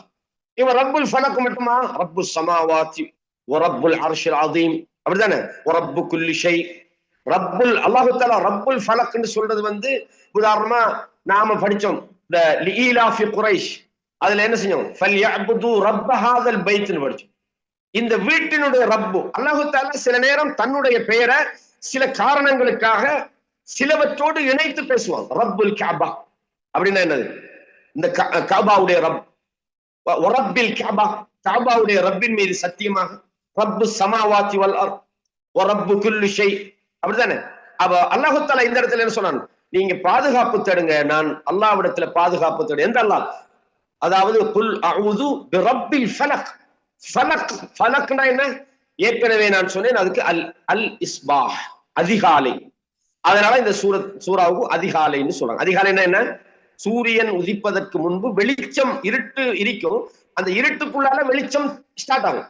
இவன் ரப்புல் ஃபலக் மட்டுமா, ரப்புஸ் ஸமாவாத்தி வ ரப்புல் அர்ஷில் அதீம், அப்படிதானே, வ ரப்பு குல்லி ஷை. ரப்புல் அல்லாஹ் தஆலா ரப்புல் ஃபலக் என்று சொல்றது வந்து, உதாரணமா நாம படிச்சோம் இந்த லீலாஃபி குரைஷ், அதுல என்ன செஞ்சோம், ஃபல்யஅபுது ரப்ப ஹாதல் பைத்னு படிச்சோம். இந்த வீட்டினுடைய ரப்பு அல்லாஹ் தஆலா சில நேரம் தன்னுடைய பெயரை சில காரணங்களுக்காக சிலவற்றோடு இணைத்து பேசுவாங்க. ரப்புல் கஅபா அப்படின்னா என்னது, இந்த கஅபாவுடைய ரப், ரப்பில் கஅபா கஅபாவுடைய ரப்பின் மீது சத்தியமாக, ரப்பு ஸமாவாத்தி வல் அர்த் வ ரப்பு குல்லி ஷை, அப்படிதானே. அப்ப அல்லாஹ் தஆலா இந்த இடத்துல என்ன சொன்னான், நீங்க பாதுகாப்பு தேடுங்க, நான் அல்லாஹ்விடத்துல பாதுகாப்பு தேடு. எந்த அல்லாஹ், அதாவது குல் அஊது பிரப்பில் ஃபலக். ஃபலக், ஃபலக்னா என்ன, ஏற்கனவே நான் சொன்னேன் அதுக்கு அல் அல் இஸ்பாஹ், அதிகாலை. அதனால இந்த சூறாவுக்கு அதிகாலைன்னு சொல்றாங்க. அதிகாலைன்னா என்ன, சூரியன் உதிப்பதற்கு முன்பு வெளிச்சம், இருட்டு இருக்கும், அந்த இருட்டுக்குள்ளால வெளிச்சம் ஸ்டார்ட் ஆகும்.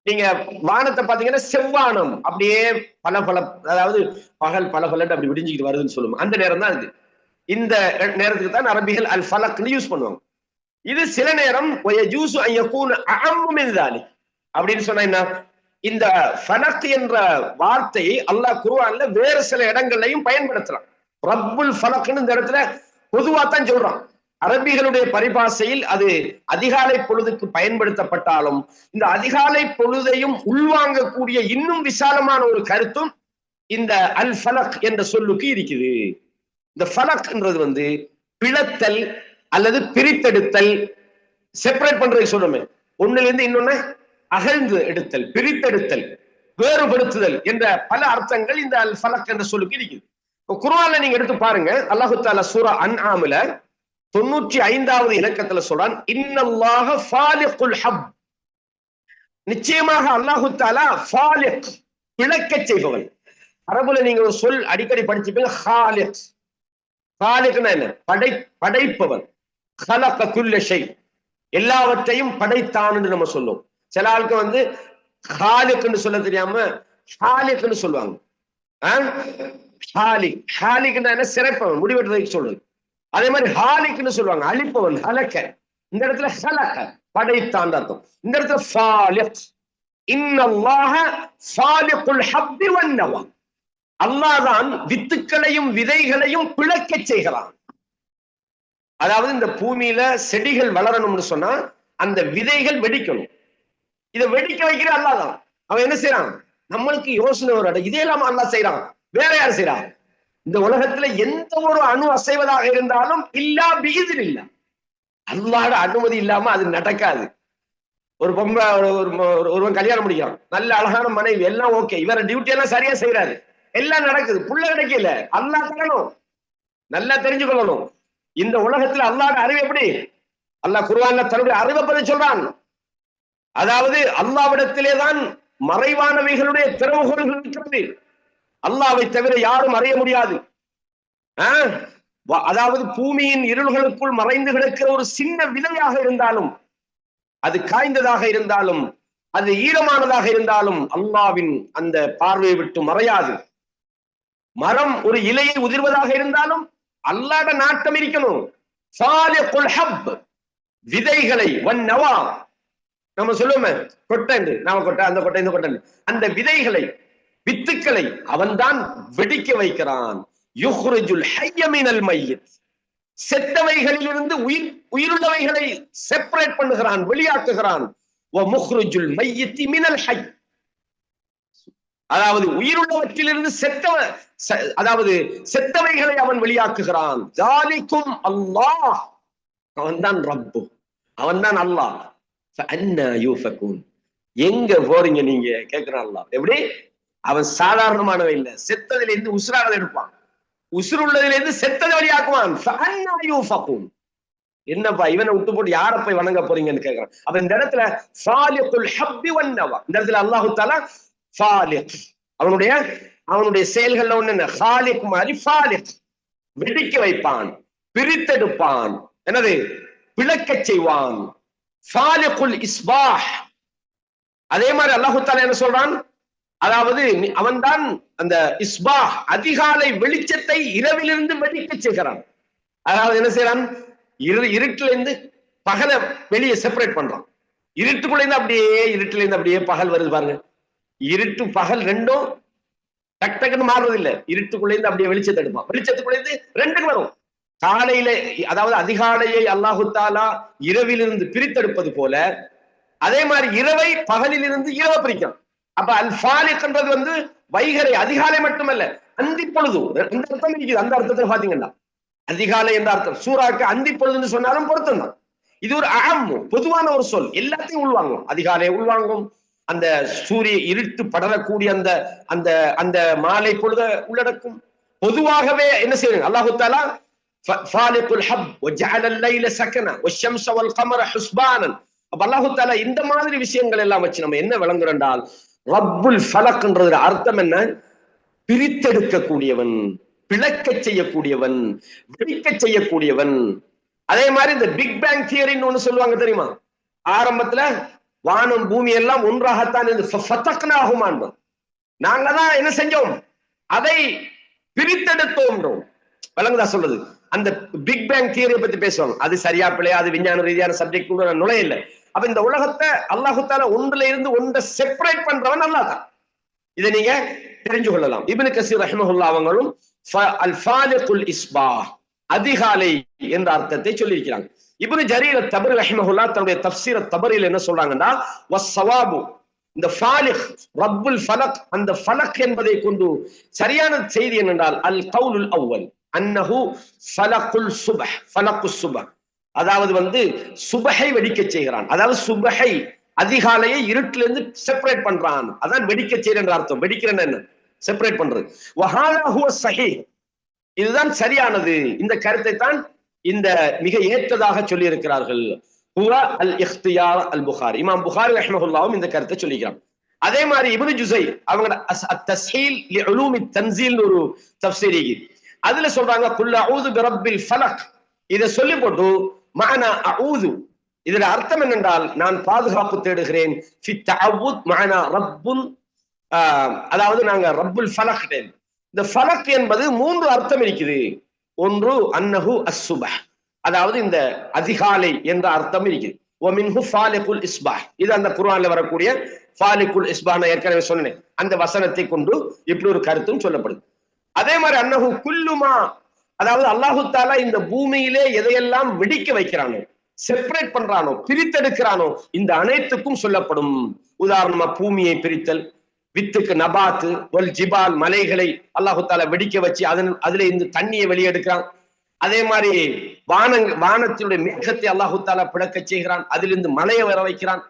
நீங்க வானத்தை பாத்தீங்கன்னா செவ்வானம் அப்படியே பல பல, அதாவது பகல் பல பல அப்படி விடிஞ்சுக்கிட்டு வருதுன்னு சொல்லுவோம். அந்த நேரம் தான் இது. இந்த நேரத்துக்கு தான் அரபிகள் அல் ஃபலக்னு யூஸ் பண்ணுவாங்க. இது சில நேரம் அப்படின்னு சொன்னா என்ன, இந்த ஃபலக் என்ற வார்த்தையை அல்லாஹ் குர்ஆன்ல வேற சில இடங்கள்லையும் பயன்படுத்துறான். ரப்புல் ஃபலக்னு இந்த இடத்துல பொதுவா தான் சொல்றான். அரபிகளுடைய பரிபாஷையில் அது அதிகாலை பொழுதுக்கு பயன்படுத்தப்பட்டாலும் இந்த அதிகாலை பொழுதையும் உள்வாங்கக்கூடிய இன்னும் விசாலமான ஒரு கருத்தும் இந்த அல் ஃபலக் என்ற சொல்லுக்கு இருக்குது. இந்த ஃபலக்ன்றது வந்து பிளத்தல் அல்லது பிரித்தெடுத்தல், செப்பரேட் பண்றது சொல்லுமே, ஒண்ணுல இருந்து இன்னொன்னு அகழ்ந்து எடுத்தல், பிரித்தெடுத்தல், வேறுபடுத்துதல் என்ற பல அர்த்தங்கள் இந்த அல் ஃபலக் என்ற சொல்லுக்கு இருக்குது. குர்ஆன்ல நீங்க எடுத்து பாருங்க, அல்லாஹ் தஆலா சூரா அன்ஆம்ல 95வது இலக்கத்துல சொல்றான், இன்னல்லாஹ ஃபாலிகுல் ஹப், நிச்சயமாக அல்லாஹ் தஆலா ஃபாலிக், பிளக்கச் செய்பவன். அரபுல நீங்க ஒரு சொல் அடிக்கடி படிச்சுப்பீங்க, ஹாலிக். ஹாலிக்னா என்ன, படைப்பவன். خلق كل شيء, எல்லாவற்றையும் படைத்தான்னு நம்ம சொல்லுவோம். சில ஆளுக்கு வந்து ஹாலிக்னு சொல்ல தெரியாம ஹாலிக்னு சொல்லுவாங்க. ஹாலிக், ஹாலிக்னா என்ன, சிறப்பவன், முடிவெட்டுறதுக்கு சொல்றது. அதே மாதிரி ஹாலிக்னு சொல்லுவாங்க, அழிப்பவன், ஹலக்க. இந்த இடத்துல ஹலக்க படைத்தான் அர்த்தம். இந்த இடத்துல ஃபாலிக், இன்னல்லாஹ ஃபாலிகுல் ஹப்பி வன்னவா, அல்லாஹ் தான் வித்துக்களையும் விதைகளையும் பிளக்கச் செய்கிறான். அதாவது இந்த பூமியில செடிகள் வளரணும்னு சொன்னா அந்த விதைகள் வெடிக்கணும். இதை வெடிக்க வைக்கிற அல்லாஹ் தான். அவன் என்ன செய்யறான்? நம்மளுக்கு யோசனை ஒரு இதையெல்லாம் அல்லாஹ் செய்யறான். வேற யார் செய்யறான்? இந்த உலகத்துல எந்த ஒரு அணு அசைவதாக இருந்தாலும் இல்லா பிஇதின் இல்ல, அல்லாஹ்வோட அனுமதி இல்லாம அது நடக்காது. ஒரு பொம்பை ஒருவன் கல்யாணம் முடிக்கிறான், நல்ல அழகான மனைவி, எல்லாம் ஓகே, இவர டியூட்டி எல்லாம் சரியா செய்யறாரு, எல்லாம் நடக்குது, புள்ள கிடைக்கல, அல்லாஹ் தரணும். நல்லா தெரிஞ்சுக்கொள்ளணும், இந்த உலகத்துல அல்லாஹ்வோட அறிவு எப்படி? அல்லாஹ் குர்ஆன்ல தன்னுடைய அறிவை பற்றி சொல்றான். அதாவது அல்லாஹ்விடத்திலே தான் மறைவானவைகளுடைய திறவுகோல்கள் இருக்கிறது. அல்லாஹ்வை தவிர யாரும் அறிய முடியாது. அதாவது பூமியின் இருள்களுக்குள் மறைந்து கிடக்கிற ஒரு சின்ன விதையாக இருந்தாலும், அது காய்ந்ததாக இருந்தாலும், அது ஈரமானதாக இருந்தாலும் அல்லாஹ்வின் அந்த பார்வையை விட்டு மறையாது. மரம் ஒரு இலையை உதிர்வதாக இருந்தாலும் அல்லாஹ்வோட நாட்டம் இருக்கணும். ஃபாலிகுல் ஹப், விதைகளை, வன்னவா, நம்ம சொல்லுவோமே கொட்டை, நாம கொட்டை, அந்த கொட்டை, இந்த கொட்டை, அந்த விதைகளை, வித்துக்களை அவன்தான் வெடிக்க வைக்கிறான். யுஹ்ரிஜுல் ஹய்ய மினல் மையித், செத்தவைகளிலிருந்து உயிருள்ளவைகளை செப்பரேட் பண்ணுகிறான், வெளியாக்குகிறான். வ முஹ்ரிஜுல் மையித் மினல் ஹய், அதாவது உயிருள்ளவற்றிலிருந்து அதாவது செத்தவைகளை அவன் வெளியாக்குகிறான். ஜாலிக்கும் அல்லாஹ், அவன்தான் ரப்பு, அவன்தான் அல்லாஹ். ஃபஅன்னா யூஃபகூன், எங்க போறீங்க நீங்க கேட்கிறான் அல்லாஹ். எப்படி? அவன் சாதாரணமானவன் இல்ல, செத்ததிலிருந்து உசுரானதை எடுப்பான், உசுருள்ளதிலிருந்து செத்ததை வெளியாக்குவான். ஃபஅன்னா யூஃபகூன், என்னப்பா இவனை விட்டு போட்டு யாரை போய் வணங்க போறீங்கன்னு கேட்கிறான். அப்ப இந்த இடத்துல ஃபாலிகுல் ஹப்பி வன்னவா, இந்த இடத்துல அல்லாஹு தஆலா ஃபாலிக், அவனுடைய செயல்கள்ல ஒண்ணு என்ன? ஃபாலிக் மாதிரி ஃபாலிக், வெடிக்க வைப்பான், பிரித்தெடுப்பான், என்னது? பிளக்கச் செய்வான். ஃபாலிகுல் இஸ்பாஹ், அதே மாதிரி அல்லாஹு தஆலா என்ன சொல்றான்? அதாவது அவன்தான் அந்த இஸ்பாஹ், அதிகாலை வெளிச்சத்தை இரவிலிருந்து வெடிக்க செய்கிறான். அதாவது என்ன செய்யறான்? இருட்டுல இருந்து பகலை வெளியே செப்பரேட் பண்றான். இருட்டுக்குள்ள இருந்து அப்படியே பகல் வருது பாருங்க. இருட்டு பகல் ரெண்டும் டக் டக்குன்னு மாறுறது இல்ல, இருட்டுக்குள்ள இருந்து அப்படியே வெளிச்சத்தை எடுப்பான், வெளிச்சத்துக்குள்ள இருந்து ரெண்டுக்கு வரும். காலையில, அதாவது அதிகாலையை அல்லாஹு தஆலா இரவிலிருந்து பிரித்தெடுப்பது போல, அதே மாதிரி இரவை பகலிலிருந்து இரவை பிரிக்கும். அப்ப அல் ஃபாலிக்ன்றது வந்து வைகரை, அதிகாலை மட்டுமல்ல, அந்தி பொழுது, அந்த அர்த்தம் இருக்குது. அந்த அர்த்தத்தை பாத்தீங்கன்னா அதிகாலை என்ற அர்த்தம், சூறாக்கு அந்தி பொழுதுன்னு சொன்னாலும் பொருத்தம் தான். இது ஒரு பொதுவான ஒரு சொல், எல்லாத்தையும் உள்வாங்கும். அதிகாலை உள்வாங்கும், அந்த சூரிய இருட்டு படரக்கூடிய அந்த அந்த அந்த மாலை பொழுத உள்ளடக்கும். பொதுவாகவே என்ன செய்யணும்? அல்லாஹு தஆலா ஃபாலிகுல் ஹப் வஜஅல அல்லைல சகனா வஷ்ஷம்ஸ வல் கமர ஹுஸ்பானன். அப்ப அல்லாஹு தஆலா இந்த மாதிரி விஷயங்கள் எல்லாம் வச்சு நம்ம என்ன விளங்குறோம் என்றால், ரப்புல் ஃபலக்ன்றது அர்த்தம் என்ன? பிரித்தெடுக்க கூடியவன், பிளக்க செய்யக்கூடியவன், வெடிக்க செய்யக்கூடியவன். அதே மாதிரி இந்த பிக் பேங் தியரின்னு ஒண்ணு சொல்லுவாங்க தெரியுமா? ஆரம்பத்துல வானம் பூமி எல்லாம் ஒன்றாகத்தான் இருந்து நாங்க தான் என்ன செஞ்சோம்? அதை பிரித்தெடுத்தோம். விளங்குதா சொல்றது? அந்த பிக் பேங் தியரியை பத்தி பேசுவாங்க. அது சரியா பிள்ளையா, அது விஞ்ஞான ரீதியான சப்ஜெக்ட் கூட நுழைய இல்லை. அப்ப இந்த உலகத்தை அல்லாஹு தஆலா ஒன்றுல இருந்து ஒன்றை செப்பரேட் பண்றவன் அல்லாஹ் தான். இதை நீங்க தெரிஞ்சு கொள்ளலாம். இப்னு கஸீர் ரஹ்மஹுல்லாஹ் அவங்களும் அல் ஃபாலிகுல் இஸ்பாஹ், அதிகாலை என்ற அர்த்தத்தை சொல்லி இருக்கிறாங்க. இப்னு ஜரீர் அத்-தபரி ரஹ்மஹுல்லாஹ் தன்னுடைய தஃப்சீர் அத்-தபரியில் என்ன சொல்றாங்கன்னா, வஸ்ஸவாபு, இந்த ஃபாலிக் ரப்புல் ஃபலக், அந்த ஃபலக் என்பதை கொண்டு சரியான செய்தி என்னென்றால் அல் கவுலுல் அவ்வல் அன்னஹு ஃபலகுல் சுபஹ், ஃபலகுஸ் சுபஹ், அதாவது வந்து சுபஹை வெடிக்க செய்கிறான். அதாவது சுபஹை, அதிகாலையை இருட்டிலிருந்து செப்பரேட் பண்றான், அதான் வெடிக்க செய்யற என்ற அர்த்தம். வெடிக்கிறேன்னு என்ன? செப்பரேட் பண்றது. வஹாதா ஹுவ ஸஹீஹ், இதுதான் சரியானது. இந்த கருத்தை தான் இந்த மிக ஏற்றதாக சொல்லி இருக்கிறார்கள். ஹுவ அல் இக்தியார் அல் புகாரி, இமாம் புகாரி ரஹ்மஹுல்லாஹும் இந்த கருத்தை சொல்லிக்கிறாங்க. அதே மாதிரி இப்னு ஜுஸை அவங்க அத்-தஸ்ஹீல் லிஉலூமி தன்ஸீல் ஒரு தஃப்ஸீர், அதுல சொல்றாங்க குல் அஊது பிரப்பில் ஃபலக். இதை சொல்லி போட்டு மஅனா அஊது, இதுல அர்த்தம் என்னென்றால் நான் பாதுகாப்பு தேடுகிறேன். ஃபி தஅவுத் மஅனா ரப்புன், அதாவது நாங்க ரப்புல் ஃபலக். இந்த ஃபலக் என்பது மூன்று அர்த்தம் இருக்குது. ஒன்று அன்னஹு அஸ்ஸுபஹ், அதாவது இந்த அதிகாலை என்ற அர்த்தம் இருக்குது. ومنه فالق الإصباح. இது அந்த குர்ஆன்ல வரக்கூடிய ஃபாலிகுல் இஸ்பாஹ் நான் ஏற்கனவே சொன்னேன். அந்த வசனத்தை கொண்டு இப்படி ஒரு கருத்தும் சொல்லப்படுது. அதே மாதிரி அன்னஹு குல்லுமா, அதாவது அல்லாஹு தஆலா இந்த பூமியிலே எதையெல்லாம் வெடிக்க வைக்கிறானோ, செப்பரேட் பண்றானோ, பிரித்தெடுக்கிறானோ, இந்த அனைத்துக்கும் சொல்லப்படும். உதாரணமா பூமியை பிரித்தல், வித்துக்கு நபாத்து, ஒல் ஜிபால் மலைகளை அல்லாஹு தஆலா வெடிக்க வச்சு அதுல இந்த தண்ணியை வெளியெடுக்கிறான். அதே மாதிரி வானத்தினுடைய மேகத்தை அல்லாஹு தஆலா பிளக்க செய்கிறான், அதிலிருந்து மலையை வர வைக்கிறான்.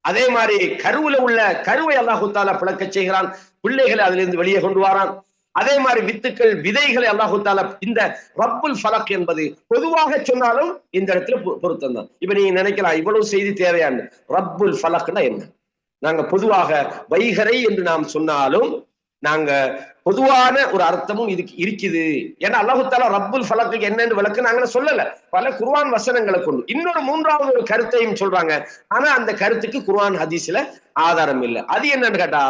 அதே மாதிரி கருவுல உள்ள கருவை அல்லாஹு தஆலா பிளக்க செய்கிறான், பிள்ளைகளை அதிலிருந்து வெளியே கொண்டு வரான். அதே மாதிரி வித்துக்கள் விதைகளை அல்லாஹு தஆலா, இந்த ரப்புல் ஃபலக் என்பது பொதுவாக சொன்னாலும் இந்த இடத்துல பொருத்தம் தான். இப்ப நீங்க நினைக்கலாம் இவ்வளவு செய்தி தேவையான ரப்புல் ஃபலக்னா என்ன? நாங்க பொதுவாக வைகரை என்று நாம் சொன்னாலும் நாங்க பொதுவான ஒரு அர்த்தமும் இதுக்கு இருக்குது. ஏன்னா அல்லாஹு தஆலா ரப்புல் ஃபலக்கு என்னன்னு விளக்கு நாங்க சொல்லல, பல குர்ஆன் வசனங்களை கொண்டு. இன்னொரு மூன்றாவது ஒரு கருத்தையும் சொல்றாங்க, ஆனா அந்த கருத்துக்கு குர்ஆன் ஹதீஸ்ல ஆதாரம் இல்லை. அது என்னன்னு கேட்டா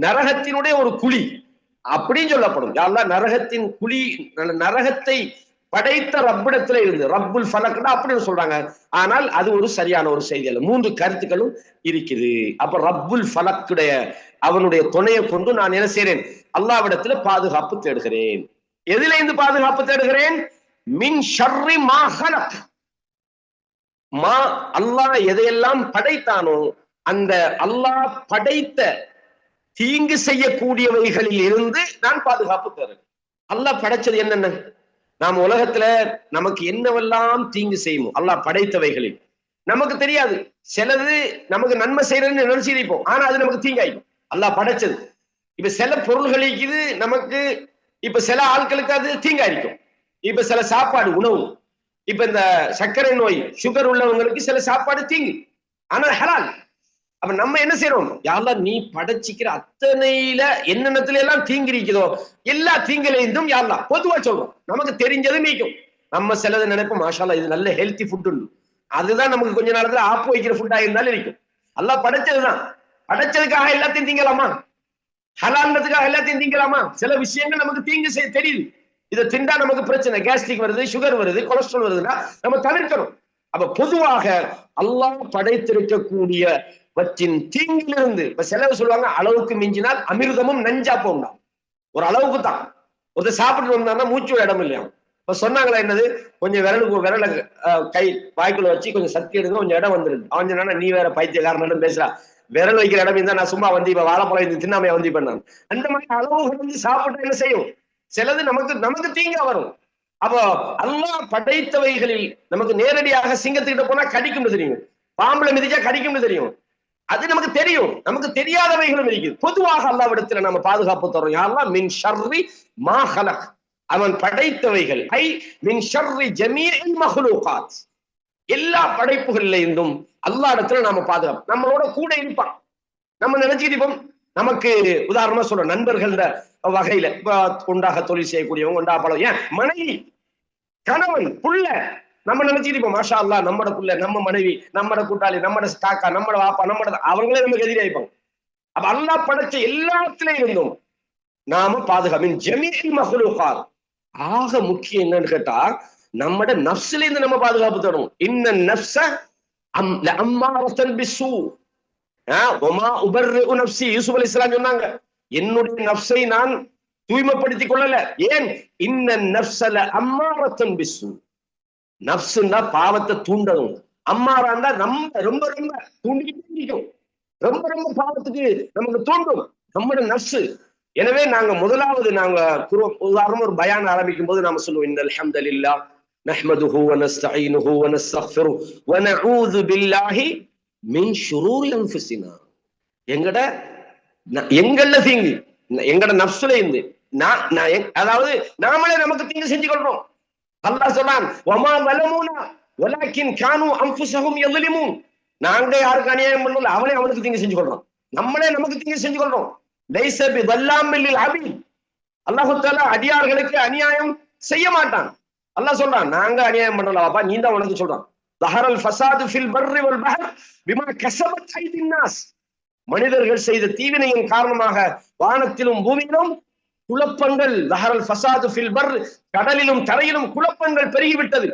நரகத்தினுடைய ஒரு குழி அப்படின்னு சொல்லப்படும். யாரெல்லாம் நரகத்தின் குழி, நரகத்தை படைத்த ரப்பிடத்துல இருந்து ரப்புல் ஃபலக்னா அப்படின்னு சொல்றாங்க. ஆனால் அது ஒரு சரியான ஒரு செய்தி அல்ல. மூன்று கருத்துக்களும் இருக்குது. அப்ப ரப்புல் ஃபலக்குடைய அவனுடைய துணையை கொண்டு நான் என்ன செய்றேன்? அல்லாஹ்விடத்துல பாதுகாப்பு தேடுகிறேன். எதில இருந்து பாதுகாப்பு தேடுகிறேன்? மின் ஷர்ரி மா ஹலக். மா, அல்லாஹ் எதையெல்லாம் படைத்தானோ அந்த அல்லாஹ் படைத்த தீங்கு செய்யக்கூடியவைகளில் இருந்து நான் பாதுகாப்பு தருகிறேன். அல்லாஹ் படைச்சது என்னென்ன? நாம் உலகத்துல நமக்கு என்னவெல்லாம் தீங்கு செய்யுமோ அல்லாஹ் படைத்தவைகளில் நமக்கு தெரியாது. சிலது நமக்கு நன்மை செய்யறதுன்னு நினைச்சிருப்போம், ஆனா அது நமக்கு தீங்காயிடும். அல்லாஹ் படைச்சது. இப்ப சில பொருள்களுக்கு இது நமக்கு, இப்ப சில ஆட்களுக்கு அது தீங்காயிருக்கும். இப்ப சில சாப்பாடு உணவு, இப்ப இந்த சர்க்கரை நோய் சுகர் உள்ளவங்களுக்கு சில சாப்பாடு தீங்கு, ஆனா ஹலால். அப்ப நம்ம என்ன செய்யறோம்? யாரெல்லாம் நீ படைச்சிக்கிற அத்தனையில என்னென்னத்துல எல்லாம் தீங்கு இருக்குதோ எல்லா தீங்குலையும் யாரெல்லாம் பொதுவா சொல்றோம். நமக்கு தெரிஞ்சது மீக்கும். நம்ம சிலது நினைப்போம் மாஷாஅல்லாஹ் இது நல்ல ஹெல்த்தி ஃபுட் உண்டு, அதுதான் நமக்கு கொஞ்ச நேரத்துல ஆப்பு வைக்கிற ஃபுட்டா இருந்தாலும் இருக்கும். அல்லாஹ் படைச்சதுதான். படைச்சதுக்காக எல்லாத்தையும் திங்கலாமா? ஹலால்ன்றதுக்காக எல்லாத்தையும் திங்கலாமா? சில விஷயங்கள் நமக்கு தீங்கு செய்ய தெரியுது, இதை திண்டா நமக்கு பிரச்சனை, கேஸ்ட்ரிக் வருது, சுகர் வருது, கொலஸ்ட்ரால் வருதுன்னா நம்ம தவிர்க்கணும். அப்ப பொதுவாக அல்லாஹ் படைத்திருக்கக்கூடிய வற்றின் தீங்கிலிருந்து, இப்ப சிலர் சொல்லுவாங்க அளவுக்கு மிஞ்சினால் அமிர்தமும் நஞ்சா போகும். ஒரு அளவுக்கு தான். ஒருத்தர் சாப்பிட்டு வந்தாங்கன்னா மூச்சு இடம் இல்லையா? இப்ப சொன்னாங்களா என்னது, கொஞ்சம் விரல கை வாய்க்குள்ள வச்சு கொஞ்சம் சக்தி எடுங்க, கொஞ்சம் இடம் வந்துருக்கு. அவன் சொன்னா நீ வேற பைத்தியக்காரன் பேசுறா, விரல் வைக்கிற இடம் இருந்தா நான் சும்மா வந்து இப்ப வாழைப்பழம் தின்னாமையா வந்து பண்ணான். அந்த மாதிரி அளவுகள் வந்து சாப்பிட்டு என்ன செய்யும்? சிலது நமக்கு தீங்கா வரும். அப்போ அல்லாஹ் படைத்தவைகளில் நமக்கு நேரடியாக சிங்கத்துக்கிட்ட போனா கடிக்கும் தெரியும், பாம்புல மிதிச்சா கடிக்கும் தெரியும், அது நமக்கு தெரியும். நமக்கு தெரியாதவைகளும் இருக்குது. பொதுவாக அல்லாஹ்விடத்துல நம்ம பாதுகாப்பு தரோம். யாரெல்லாம் மின் ஷர்ரி மா ஹலக், அவன் படைத்தவைகள், ஐ மின் ஷர்ரி ஜமீஇல் மஹ்லூகாத், எல்லா படைப்புகளில இருந்தும் அல்லாஹ் இடத்துல நாம பாதுகாப்பு. நம்மளோட கூட இருப்பான். நம்ம நினைச்சிருப்போம், நமக்கு உதாரணமா சொல்ற நண்பர்கள் வகையில உண்டாக தொழில் செய்யக்கூடியவங்க, உண்டா பழம், ஏன் மனைவி, கணவன், புள்ள, நம்ம நினைச்சிருப்போம் மாஷா அல்லாஹ் நம்மட புள்ள, நம்ம மனைவி, நம்மட கூட்டாளி, நம்மட காக்கா, நம்மட வாப்பா, நம்மட, அவங்களே நமக்கு எதிராயிருப்பாங்க. அப்ப அல்லாஹ் படைச்ச எல்லாத்திலையும் இருந்தும் நாம பாதுகாப்பின் ஜமீஇல் மஹ்லூகாத். ஆக முக்கியம் என்னன்னு கேட்டா நம்மட நஃப்ஸ்ல இருந்து நம்ம பாதுகாப்பு தரணும். இன்ன நஃப்ஸ லஅம்மாரத்தன் பிஸ்ஸூ வமா உபர்ரிஉ நஃப்ஸி, யூசுப் அலைஹிஸ்ஸலாம் சொன்னாங்க, என்னுடைய நஃப்ஸை நான் தூய்மைப்படுத்திக் கொள்ளல. ஏன்? இன்ன நஃப்ஸ லஅம்மாரத்தன் பிஸ்ஸூ, நஃப்ஸ்னா பாவத்தை தூண்டணும், அம்மாராண்டா ரொம்ப ரொம்ப ரொம்ப தூண்டிக்கிட்டே இருக்கும், ரொம்ப ரொம்ப பாவத்துக்கு நமக்கு தூண்டும் நம்மட நஃப்ஸ். எனவே நாங்க முதலாவது நாங்க உதாரணம் ஒரு பயான் ஆரம்பிக்கும் போது நாம சொல்லுவோம், இன்னல் ஹம்தலில்லாஹ் நஹ்மதுஹு வ நஸ்தஈனுஹு வ நஸ்தக்ஃபிருஹு வ நஊது பில்லாஹி மின் ஷுரூரி அன்ஃபுஸினா. எங்கள்ல தீங்கு எங்கட நஃப்ஸ்ல இருந்து அதாவது நாமளே நமக்கு தீங்கு செஞ்சு கொள்றோம். அல்லாஹ் சொன்னான், வமா வலமுனா வலக்கின் கானூ அன்ஃபுஸஹும் யظلمون, நாங்க யாருக்கு அநியாயம் பண்ணல, அவனே அவனுக்கு தீங்கு செஞ்சு கொள்றோம். நம்மளே நமக்கு தீங்கு செஞ்சு கொள்றோம். லைஸ பிதல்லாமில் லில் அபீத், அல்லாஹ் தஆலா அடியார்களுக்கு அநியாயம் செய்ய மாட்டான். அல்லாஹ் சொல்றான், நாங்க அநியாயம் பண்ணலப்பா, நீ தான் உனக்கு சொல்றான். ظهرல் ஃபஸாது ஃபில் பர்ரி வல் பஹர் பிமா கஸபத் ஐதின் நாஸ், மனிதர்கள் செய்த தீவினையின் காரணமாக வானத்திலும் பூமியிலும் குழப்பங்கள், ظهرல் ஃபஸாது ஃபில் பர், கடலிலும் தரையிலும் குழப்பங்கள் பெருகிவிட்டது.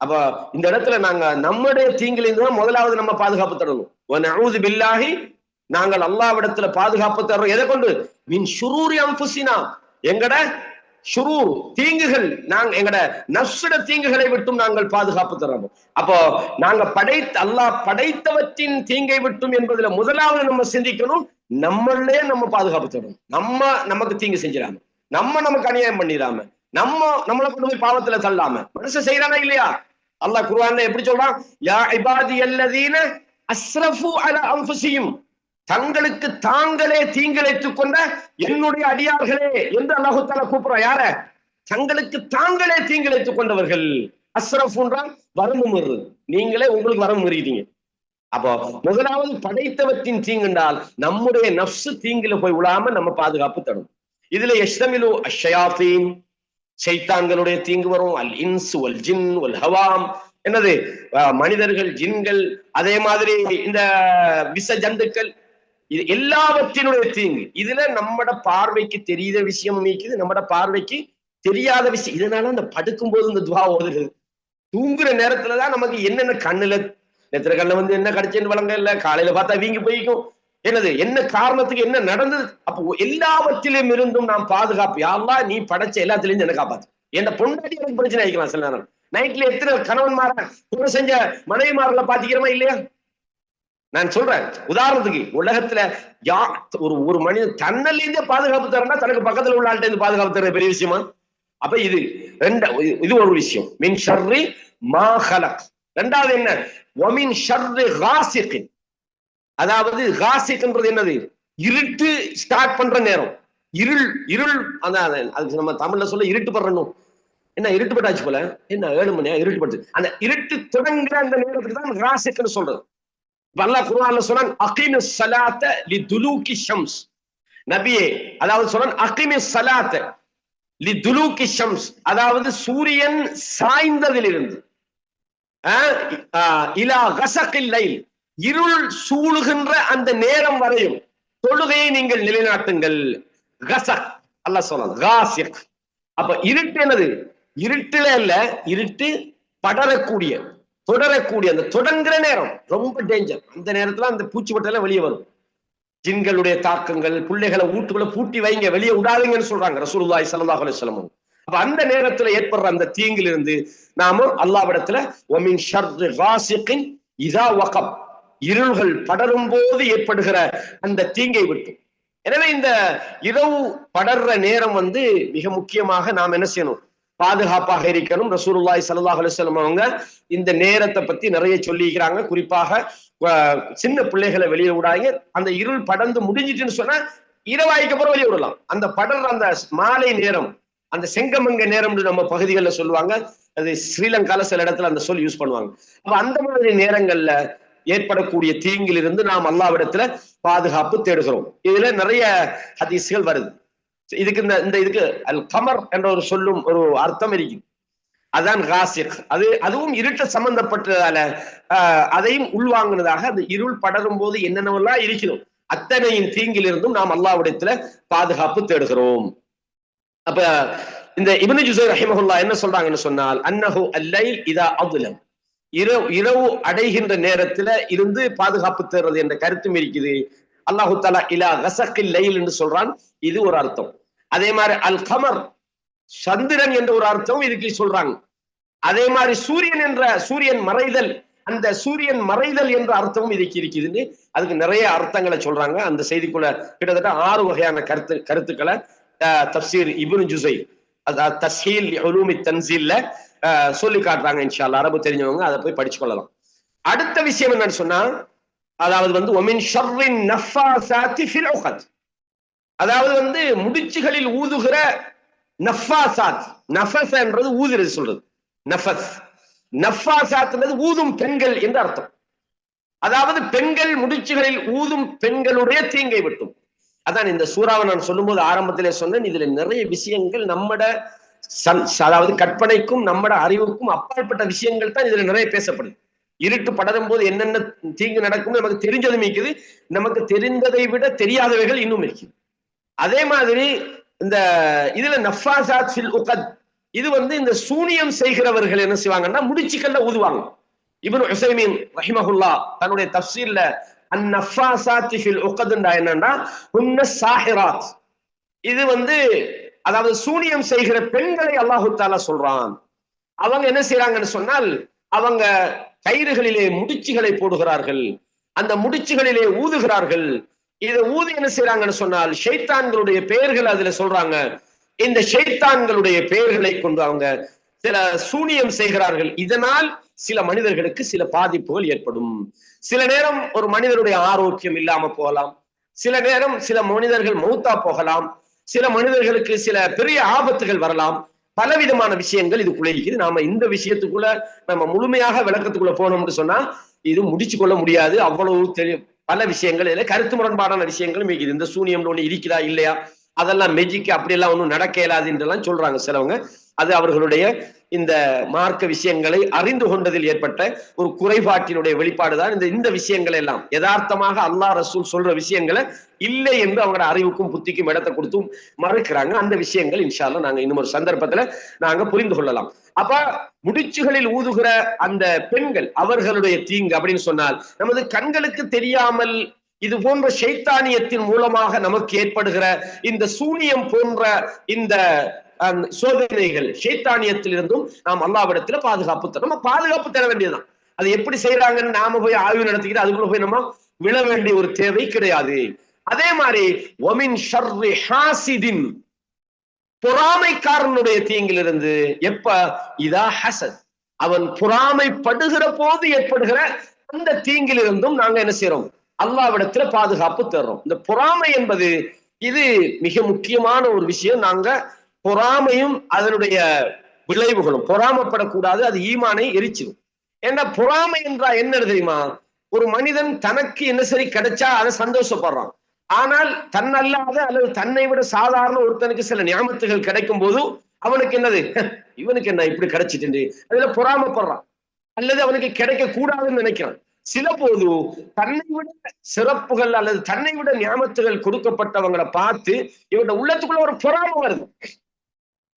அப்ப இந்த இடத்துல நாங்க நம்முடைய தீங்கிலிருந்து தான் முதலாவது நம்ம பாதுகாப்பு தரணும். நாங்கள் அல்லாஹ்விடத்துல பாதுகாப்பு தர்றோம். எதை கொண்டு? மின் ஷுரூரி அன்ஃபுஸினா, எங்கட ஷுரூர் தீங்குகள், நாங்க எங்கட நஃப்ஸுட தீங்குகளை விட்டும் நாங்கள் பாதுகாப்பு தர்றோம். அப்போ நாங்க அல்லாஹ் படைத்தவற்றின் தீங்கை விட்டும் என்பதுல முதலாவது நம்ம சிந்திக்கணும். நம்மளே நம்ம பாதுகாப்பு தரணும். நமக்கு தீங்கு செஞ்சிடாம, நமக்கு அநியாயம் பண்ணிடாம, நம்மளை கொண்டு போய் பாவத்துல தள்ளாம. மனுஷன் செய்யறானா இல்லையா? அல்லாஹ் குர்ஆன்ல எப்படி சொல்றான்? யா இபாதியல்லதீன அஸ்ரஃபு அலா அன்ஃபுஸிஹிம், தங்களுக்கு தாங்களே தீங்கிழைத்துக் கொண்ட என்னுடைய அடியார்களே என்று அல்லாஹ் தஆலா கூப்பிடுறான். யார? தங்களுக்கு தாங்களே தீங்கிழைத்துக் கொண்டவர்கள். அஸ்ரஃபுன்றால் வரம்பு மீறுறது. நீங்களே உங்களுக்கு வரம்பு மீறிட்டீங்க. அப்போ முதலாவது படைத்தவற்றின் தீங்குண்டால் நம்முடைய நஃப்ஸ் தீங்குல போய் விழாம நம்ம பாதுகாப்பு தரும். இதுல யஷ்தமிலு அஷ்ஷயாத்தீன், ஷைத்தான்களுடைய தீங்கு வரும். அல் இன்ஸ் வல் ஜின் வல் ஹவாம், என்னது மனிதர்கள், ஜின்கள், அதே மாதிரி இந்த விச ஜந்துக்கள், இது எல்லாவற்றினுடைய தீங்கு. இதுல நம்மட பார்வைக்கு தெரியாத விஷயம் மீக்குது, நம்மட பார்வைக்கு தெரியாத விஷயம். இதனால அந்த படுக்கும் போது இந்த துவா ஓதுறது, தூங்குற நேரத்துலதான் நமக்கு என்னென்ன கண்ணுல நேத்திர கண்ணுல வந்து என்ன கடிச்சேன்னு வழங்க இல்ல, காலையில பார்த்தா வீங்கி போய்க்கும், என்னது என்ன காரணத்துக்கு என்ன நடந்தது. அப்போ எல்லாவற்றிலும் இருந்தும் நாம் பாதுகாப்பு. யா அல்லாஹ், நீ படைச்ச எல்லாத்திலையும் என்ன காப்பாத்து. என்ன பொண்டாட்டி எனக்கு பிரச்சனை ஆயிக்கலாம். சில நேரம் நைட்ல எத்தனை கணவன்மார கூட செஞ்ச மனைவிமார்களை பாத்திக்கிறோமா இல்லையா? நான் சொல்றேன் உதாரணத்துக்கு, உலகத்துல ஒரு மனிதன் தன்னல இருந்தே பாதுகாப்பு தரனா தனக்கு பக்கத்துல உள்ள ஆள்கிட்ட இருந்து பாதுகாப்பு தர பெரிய விஷயமா? அப்ப இது ஒரு விஷயம். மின் ஷர்ரி மா ஹலக். ரெண்டாவது என்ன? வமின் ஷர்ரி காசிகின், அதாவது காசிக்ன்றது என்னது? இருட்டு ஸ்டார்ட் பண்ற நேரம், இருள். அது நம்ம தமிழ்ல சொல்ல இருட்டு பண்றணும். என்ன இருட்டு பட்டாச்சு போல, என்ன 7 மணியா இருட்டு பட்டு, அந்த இருட்டு தொடங்குற அந்த நேரத்துக்கு தான் காசிக்னு சொல்றது. அல்லாஹ் குர்ஆன்ல சொன்னான் அகீமிஸ் ஸலாத்த லிதுலூகி ஷம்ஸ். நபியே, அதாவது சொன்னான் அகீமிஸ் ஸலாத்த லிதுலூகி ஷம்ஸ், அதாவது சூரியன் சாய்ந்ததிலிருந்து இலா கஸகில் லைல், இருள் சூழுகின்ற அந்த நேரம் வரையும் தொழுகையை நீங்கள் நிலைநாட்டுங்கள். கஸக் அல்லாஹ் சொன்னான் காசிக். அப்ப இருட்டு என்னது? இருட்டுல இல்ல, இருட்டு படரக்கூடிய தொடரக்கூடிய அந்த தொடங்குற நேரம் ரொம்ப டேஞ்சர். அந்த நேரத்துல அந்த பூச்சிவட்டெல்லாம் வெளியே வரும். ஜின்களுடைய தாக்கங்கள், பிள்ளைகளை வீட்டுக்குள்ள பூட்டி வைங்க, வெளியே விடாதீங்கன்னு சொல்றாங்க ரசூலுல்லாஹி ஸல்லல்லாஹு அலைஹி வஸல்லம். அப்ப அந்த நேரத்துல ஏற்படுற அந்த தீங்கிலிருந்து நாம அல்லாஹ்விடத்துல வமின் ஷர்ரி காசிகின் இதா வகப், இருள்கள் படரும் போது ஏற்படுகிற அந்த தீங்கை விட்டு. எனவே இந்த இரவு படர்ற நேரம் வந்து மிக முக்கியமாக நாம் என்ன செய்யணும்? பாதுகாப்பாக இருக்கணும். ரசூலுல்லாஹி ஸல்லல்லாஹு அலைஹி வஸல்லம் அவங்க இந்த நேரத்தை பத்தி நிறைய சொல்லிக்கிறாங்க. குறிப்பாக சின்ன பிள்ளைகளை வெளியே விடாங்க. அந்த இருள் படர்ந்து முடிஞ்சிட்டுன்னு சொன்னா இரவாய்க்கு அப்புறம் வெளியே விடலாம். அந்த படர்ற அந்த மாலை நேரம், அந்த செங்கமங்க நேரம் நம்ம பகுதிகளில் சொல்லுவாங்க. அது ஸ்ரீலங்கால சில இடத்துல அந்த சொல் யூஸ் பண்ணுவாங்க. அப்ப அந்த மாதிரி நேரங்கள்ல ஏற்படக்கூடிய தீங்கிலிருந்து நாம் அல்லாஹ்விடத்துல பாதுகாப்பு தேடுகிறோம். இதுல நிறைய ஹதீஸ்கள் வருது. இதுக்கு இதுக்கு அல் கமர் என்ற ஒரு சொல்லும் ஒரு அர்த்தம் இருக்கு. அதான் காசிக். அதுவும் இருட்ட சம்பந்தப்பட்டதால அதையும் உள்வாங்கினதாக அந்த இருள் படரும் போது என்னென்னவெல்லாம் இருக்கணும் அத்தனையின் தீங்கிலிருந்தும் நாம் அல்லாஹ்விடத்துல பாதுகாப்பு தேடுகிறோம். அப்ப இந்த இப்னு ஜுஸை ரஹிமஹுல்லாஹ் என்ன சொல்றாங்கன்னு சொன்னால், அன்னஹு அல்லைல் இதா அத்லம், இரவு அடைகின்ற நேரத்துல இருந்து பாதுகாப்பு தேடுறது என்ற கருத்தும் இருக்குது. அல்லாஹு தஆலா இலா கஸகில் லைல் என்று சொல்றான். இது ஒரு அர்த்தம். அதே மாதிரி அல் கமர், சந்திரன் என்ற ஒரு அர்த்தம் இதுக்கு சொல்றாங்க. அதே மாதிரி சூரியன் மறைதல், அந்த சூரியன் மறைதல் என்ற அர்த்தமும் இதுக்கு இருக்குது. அதுக்கு நிறைய அர்த்தங்களை சொல்றாங்க. அந்த செய்திக்குள்ள கிட்டத்தட்ட 6 வகையான கருத்துக்களை தஃப்சீர் இப்னு ஜுஸை தஸ்ஹீல் உலூமி தன்ஸீல்ல சொல்லி காட்டுறாங்க. இன்ஷா அல்லாஹ் அரபு தெரிஞ்சவங்க அதை போய் படிச்சு கொள்ளலாம். அடுத்த விஷயம் என்னன்னு சொன்னா, அதாவது வந்து ஒமின் ஷர்ரின் நஃபாஸாத்தி ஃபில் உகத், அதாவது முடிச்சுகளில் ஊதுகிற நஃபாஸாத். நஃபஸ் என்றது ஊதுறது சொல்றது. நஃபஸ், நஃபாஸாத்ன்றது ஊதும் பெண்கள் என்று அர்த்தம். அதாவது பெண்கள் முடிச்சுகளில் ஊதும் பெண்களுடைய தீங்கை விட்டும். அதான் இந்த சூறாவை நான் சொல்லும்போது ஆரம்பத்திலே சொன்னேன். இதுல நிறைய விஷயங்கள் நம்மட அதாவது கற்பனைக்கும் நம்மட அறிவுக்கும் அப்பாற்பட்ட விஷயங்கள் தான் இதுல நிறைய பேசப்படுது. இருட்டு படரும் போது என்னென்ன தீங்கு நடக்கும் நமக்கு தெரிஞ்சதும் இருக்குது, நமக்கு தெரிந்ததை விட தெரியாதவைகள் இன்னும் இருக்குது. அதே மாதிரி இந்த இதுல நஃபாஸாத் ஃபில் உகத் இது இந்த சூனியம் செய்கிறவர்கள் என்ன செய்வாங்கன்னா முடிச்சுக்கல்ல ஊதுவாங்க. இப்னு உஸைமீன் ரஹிமஹுல்லா தன்னுடைய தஃப்சீர்ல அன்-நஃபாஸாத்தி ஃபில் உக்துன்னா என்னன்னா ஹுன்ன ஸாஹிராத். இது அதாவது சூனியம் செய்கிற பெண்களை அல்லாஹ் தஆலா சொல்றான். அவங்க என்ன செய்யறாங்கன்னு சொன்னால் அவங்க கயிறுகளிலே முடிச்சுகளை போடுகிறார்கள், அந்த முடிச்சுகளிலே ஊதுகிறார்கள். இதை ஊதி என்ன செய்யறாங்கன்னு சொன்னால் ஷைத்தான்களுடைய பெயர்கள் அதுல சொல்றாங்க. இந்த ஷைத்தான்களுடைய பெயர்களை கொண்டு அவங்க சில சூனியம் செய்கிறார்கள். இதனால் சில மனிதர்களுக்கு சில பாதிப்புகள் ஏற்படும். சில நேரம் ஒரு மனிதருடைய ஆரோக்கியம் இல்லாம போகலாம், சில நேரம் சில மனிதர்கள் மௌத்தா போகலாம், சில மனிதர்களுக்கு சில பெரிய ஆபத்துகள் வரலாம். பலவிதமான விஷயங்கள் இதுக்குள்ள இருக்குது. நாம இந்த விஷயத்துக்குள்ள நம்ம முழுமையாக விளக்கத்துக்குள்ள போனோம்னு சொன்னா இது முடிச்சு கொள்ள முடியாது. அவ்வளவு பல விஷயங்கள் இதுல கருத்து முரண்பாடான விஷயங்களும் இருக்குது. இந்த சூனியம் ஒண்ணு இருக்குதா இல்லையா, அதெல்லாம் மெஜிக்கு அப்படியெல்லாம் ஒன்றும் நடக்க இயலாதுன்றெல்லாம் சொல்றாங்க சிலவங்க. அது அவர்களுடைய இந்த மார்க்க விஷயங்களை அறிந்து கொண்டதில் ஏற்பட்ட ஒரு குறைபாட்டினுடைய வெளிப்பாடுதான். இந்த விஷயங்கள் எல்லாம் யதார்த்தமாக அல்லாஹ் ரசூல் சொல்ற விஷயங்களை இல்லை என்று அவங்களோட அறிவுக்கும் புத்திக்கும் இடத்தை கொடுத்தும் மறுக்கிறாங்க. அந்த விஷயங்கள் இன்ஷா அல்லாஹ் நாங்க இன்னும் ஒரு சந்தர்ப்பத்துல நாங்க புரிந்து கொள்ளலாம். அப்ப முடிச்சுகளில் ஊதுகிற அந்த பெண்கள் அவர்களுடைய தீங்கு அப்படின்னு சொன்னால் நமது கண்களுக்கு தெரியாமல் இது போன்ற ஷைத்தானியத்தின் மூலமாக நமக்கு ஏற்படுகிற இந்த சூனியம் போன்ற இந்த சோதனைகள் ஷைத்தானியத்தில் இருந்தும் நாம் அல்லாஹ்விடத்துல பாதுகாப்பு தர நம்ம பாதுகாப்பு தர வேண்டியதுதான். அது எப்படி செய்யறாங்கன்னு நாம போய் ஆய்வு நடத்திக்கிட்டு அதுக்குள்ள போய் நம்ம விழ வேண்டிய ஒரு தேவை கிடையாது. அதே மாதிரி ஒமின் ஷர்ரி ஹாசிதின், பொறாமைக்காரனுடைய தீங்கிலிருந்து எப்ப இதா ஹசத், அவன் பொறாமைப்படுகிற போது ஏற்படுகிற அந்த தீங்கிலிருந்தும் நாங்க என்ன செய்யறோம், அல்லாஹ்விடத்துல பாதுகாப்பு தர்றோம். இந்த பொறாமை என்பது இது மிக முக்கியமான ஒரு விஷயம். நாங்க பொறாமையும் அதனுடைய விளைவுகளும், பொறாமப்படக்கூடாது, அது ஈமானை எரிச்சிடும். ஏன்னா பொறாமை என்றா என்ன தெரியுமா, ஒரு மனிதன் தனக்கு என்ன சரி கிடைச்சா அதை சந்தோஷப்படுறான். ஆனால் தன்னல்லாத அல்லது தன்னை விட சாதாரண ஒருத்தனுக்கு சில நியாமத்துகள் கிடைக்கும் போது அவனுக்கு என்னது, இவனுக்கு என்ன இப்படி கிடைச்சிட்டு அதுல பொறாமப்படுறான், அல்லது அவனுக்கு கிடைக்க கூடாதுன்னு நினைக்கிறான். சில போது தன்னை விட சிறப்புகள் அல்லது தன்னை விட நியாமத்துகள் கொடுக்கப்பட்டவங்களை பார்த்து இவனோட உள்ளத்துக்குள்ள ஒரு பொறாமை வருது.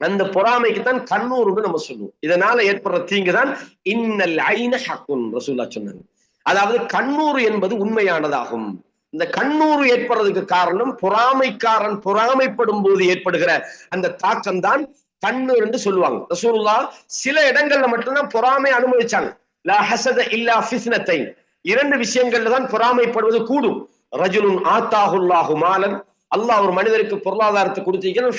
அந்த பொறாமைக்கு தான் கண்ணூர்னு நம்ம சொல்லுவோம். இதனால ஏற்படுற தீங்கு தான் இன்னல் ஐன ஹக்குன் ரசூலுல்லாஹ் சொன்னாங்க. அதாவது கண்ணூர் என்பது உண்மையானதாகும். இந்த கண்ணூர் ஏற்படுறதுக்கு காரணம் பொறாமைக்காரன் பொறாமைப்படும் போது ஏற்படுகிற அந்த தாக்கம் தான் கண்ணூர் என்று சொல்லுவாங்க. ரசூலுல்லாஹ் சில இடங்கள்ல மட்டும்தான் பொறாமை அனுமதிச்சாங்க. லா ஹஸத இல்லா ஃபிஸ்னத்தைன், இரண்டு விஷயங்கள்ல தான் பொறாமைப்படுவது கூடும். ரஜுலுன் ஆத்தாஹுல்லாஹு மாலன், அல்லாஹ் ஒரு மனிதருக்கு பொருளாதாரத்தை கொடுத்திருக்கிறார்,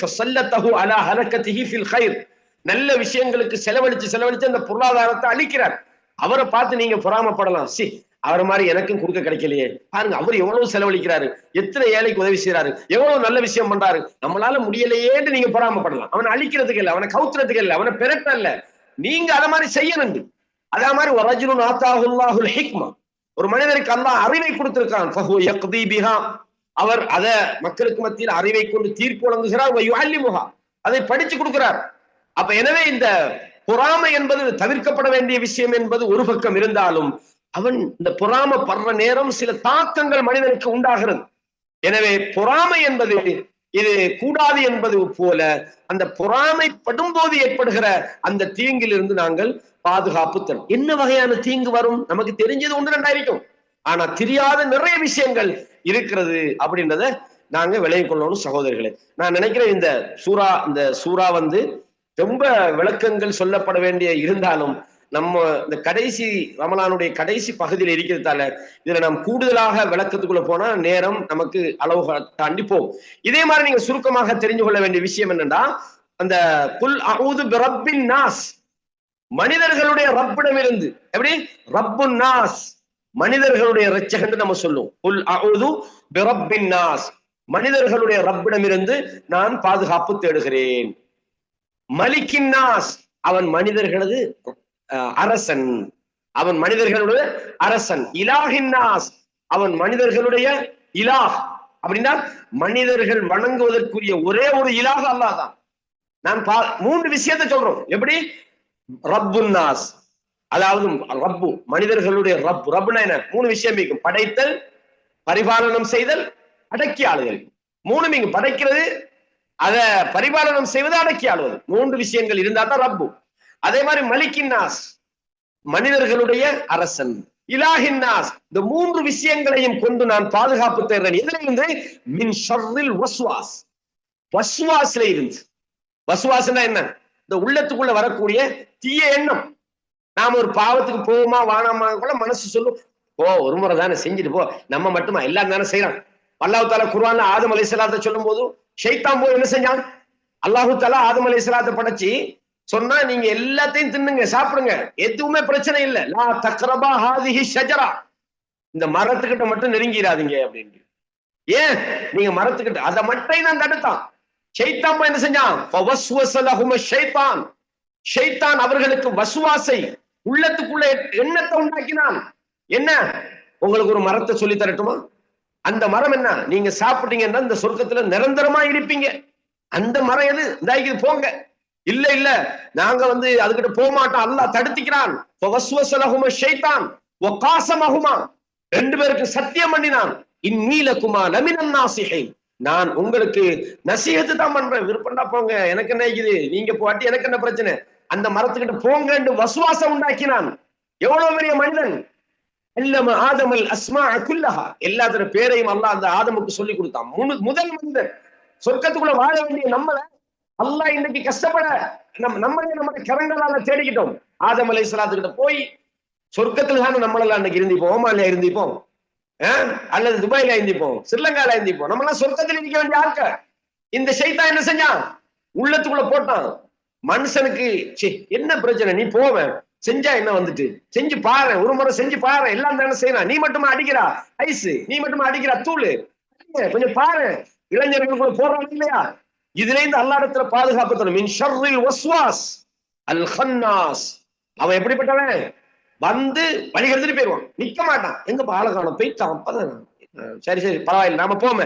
நல்ல விஷயங்களுக்கு செலவழிச்சு அந்த பொருளாதாரத்தை அளிக்கிறார். அவரை பார்த்து நீங்க பொறாமப்படலாம், சி அவரை மாதிரி எனக்கும் கொடுக்க கிடைக்கலையே, பாருங்க அவர் எவ்வளவு செலவழிக்கிறாரு, எத்தனை ஏழைக்கு உதவி செய்யறாரு, எவ்வளவு நல்ல விஷயம் பண்றாரு, நம்மளால முடியலையேன்னு நீங்க பொறாமப்படலாம். அவனை அழிக்கிறதுக்கு இல்லை, அவனை கவுத்துறதுக்கு இல்லை, அவனை பெறட்ட இல்ல, நீங்க அதை மாதிரி செய்யணும். அதே மாதிரி ரஜுலுன் ஆத்தாஹுல்லாஹுல் ஹிக்மா, ஒரு மனிதருக்கு அல்லாஹ் அறிவை கொடுத்திருக்கான், ஃபஹு யக்தி பிஹா, அவர் அதை மக்களுக்கு மத்தியில் அறிவை கொண்டு தீர்ப்பு வழங்குகிறார், அதை படிச்சு கொடுக்கிறார். அப்ப எனவே இந்த பொறாமை என்பது தவிர்க்கப்பட வேண்டிய விஷயம் என்பது ஒரு பக்கம் இருந்தாலும் அவன் இந்த பொறாமைப்படுற நேரம் சில தாக்கங்கள் மனிதனுக்கு உண்டாகிறது. எனவே பொறாமை என்பது இது கூடாது என்பது போல அந்த பொறாமைப்படும் போது ஏற்படுகிற அந்த தீங்கிலிருந்து நாங்கள் பாதுகாப்பு தரும். என்ன வகையான தீங்கு வரும் நமக்கு தெரிஞ்சது ஒன்று ரெண்டாயிருக்கும், ஆனா தெரியாத நிறைய விஷயங்கள் இருக்கிறது அப்படின்றத நாங்க விளங்கிக் கொள்ளணும் சகோதரர்களே. நான் நினைக்கிறேன் இந்த சூரா ரொம்ப விளக்கங்கள் சொல்லப்பட வேண்டிய இருந்தாலும் நம்ம இந்த கடைசி ரமலானுடைய கடைசி பகுதியில் இருக்கிறதால இதுல நாம் கூடுதலாக விளக்கத்துக்குள்ள போனா நேரம் நமக்கு அளவு தாண்டி போகும். இதே மாதிரி நீங்க சுருக்கமாக தெரிஞ்சு கொள்ள வேண்டிய விஷயம் என்னன்னா, அந்த குல் அஊது பிரப்பின் நாஸ், மனிதர்களுடைய ரப்பிடம் இருந்து, எப்படி ரப்புன் நாஸ் மனிதர்களுடைய இரட்சகன் நம்ம சொல்லுவோம். குல் அஊது பிரப்பின் நாஸ், மனிதர்களுடைய ரப்பிடம் இருந்து நான் பாதுகாப்பு தேடுகிறேன். மலிக்கின் நாஸ், அவன் மனிதர்களது அரசன், அவன் மனிதர்களுடைய அரசன். இலாஹின் நாஸ், அவன் மனிதர்களுடைய இலாஹ். அப்படின்னா மனிதர்கள் வணங்குவதற்குரிய ஒரே ஒரு இலாஹ் அல்லாஹ் தான். நான் மூன்று விஷயத்தை சொல்றோம். எப்படி ரப்புன் நாஸ், அதாவது ரப்பு மனிதர்களுடைய ரப், ரப்புனா என்ன, மூணு விஷயம் இருக்கும், படைத்தல், பரிபாலனம் செய்தல், அடக்கி ஆளுதல். மூணு இங்க படைக்கிறது, அதை பரிபாலனம் செய்வது அடக்கி ஆளுவது. 3 விஷயங்கள் இருந்தா தான் ரப்பு. அதே மாதிரி மலிக்கின் நாஸ், மனிதர்களுடைய அரசன். இலாஹின் நாஸ், இந்த 3 விஷயங்களையும் கொண்டு நான் பாதுகாப்பு தேடுறேன். எதிலிருந்து? மின் ஷர்ரில் வஸ்வாஸ், வஸ்வாஸ்ல இருந்து. வஸ்வாஸ்னா என்ன? இந்த உள்ளத்துக்குள்ள வரக்கூடிய தீய எண்ணம். நாம ஒரு பாவத்துக்கு போவோமா வானாமா கூட மனசு சொல்லும், ஓ ஒரு முறை தானே செஞ்சுட்டு போ, நம்ம மட்டுமா எல்லாரும் தானே செய்யறான். அல்லாஹ் தாலா குர்ஆன்ல ஆதம் அலைஹிஸ்ஸலாத்தை சொல்லும் போது ஷைத்தான் போய் என்ன செஞ்சான்? அல்லாஹ் தாலா ஆதம் அலைஹிஸ்ஸலாத்தை படைச்சு சொன்னா, நீங்க எல்லாத்தையும் தின்னுங்க, சாப்பிடுங்க, எதுவுமே பிரச்சனை இல்லை, லா தக்ரபா ஹாதிஹி ஷஜரா, இந்த மரத்துக்கிட்ட மட்டும் நெருங்கிடாதீங்க அப்படின்னு. ஏன்? நீங்க மரத்துக்கிட்ட, அதை மட்டும் தான் தடுத்தான். ஷைத்தான் என்ன செஞ்சான்? ஃபவஸ்வஸ லஹும் ஷைத்தான், ஷைத்தான் அவர்களுக்கு வசுவாசை, உள்ளத்துக்குள்ள எண்ணத்தை உண்டாக்கினான். என்ன? உங்களுக்கு ஒரு மரத்தை சொல்லி தரட்டுமா? அந்த மரம் என்ன? நீங்க சாப்பிட்டீங்கன்னா இந்த சொர்க்கத்துல நிரந்தரமா இருப்பீங்க. அந்த மரம் எது? இந்தாய்க்கு போங்க. இல்ல இல்ல, நாங்க அதுகிட்ட போக மாட்டோம், அல்லாஹ் தடுத்திக்கிறான். ஷைத்தான் வகாஸமஹுமா, 2 பேருக்கு சத்தியம் பண்ணினான். இன்னீலகுமா லமினன் நாசிஹீன், நான் உங்களுக்கு நசீஹத்து தான் பண்றேன், விருப்பம்டா போங்க, எனக்கு என்ன இருக்குது, நீங்க போட்டி எனக்கு என்ன பிரச்சனை, அந்த மரத்துக்கிட்ட போங்க என்று வசுவாசம் உண்டாக்கினான். எவ்வளவு பெரிய மனிதன்! அல்லம ஆதமல் அஸ்மாஅ குல்லஹா, எல்லாத்தோட பேரையும் அல்லாஹ் அந்த ஆதமுக்கு சொல்லி கொடுத்தான். முதல் மனிதன். சொர்க்கத்துக்குள்ள வாழ வேண்டிய நம்மள அல்லாஹ் இன்னைக்கு கஷ்டப்பட நம்மளே நம்மளோட கரங்களால தேடிக்கிட்டோம். ஆதம் அலைஹிஸ்ஸலாத்து கிட்ட போய் சொர்க்கத்துல தானே நம்மளெல்லாம் இன்னைக்கு இருந்திப்போம், ஓமான்ல இருந்திப்போம், அல்லது துபாயில இருந்திப்போம், ஸ்ரீலங்கால இருந்திப்போம். நம்ம எல்லாம் சொர்க்கத்தில் இருக்க வேண்டிய ஆட்க. இந்த ஷைத்தான் என்ன செஞ்சான்? உள்ளத்துக்குள்ள போட்டான். மனுஷனுக்கு என்ன பிரச்சனை, நீ போவேன் செஞ்சா என்ன, செஞ்சு பாரு, ஒரு முறை செஞ்சு பாரு, எல்லாம் தானே செய்யலாம், நீ மட்டுமா அடிக்கிறா ஐஸ், நீ மட்டுமா அடிக்கிறா தூள், கொஞ்சம் பாரு, இளைஞர்களுக்குள்ள போடுறாங்க இல்லையா? இதுல இருந்து அல்லாஹ்விடத்துல பாதுகாப்பு தரும். மின் ஷர்ரில் வஸ்வாஸ் அல் ஹன்னாஸ், அவன் எப்படிப்பட்டவன்? வழிகெடுத்துட்டு போயிடுவான், நிக்க மாட்டான். எங்க பாலகானம் போயிட்டான், அப்பதான் சரி சரி பரவாயில்ல நாம போமே.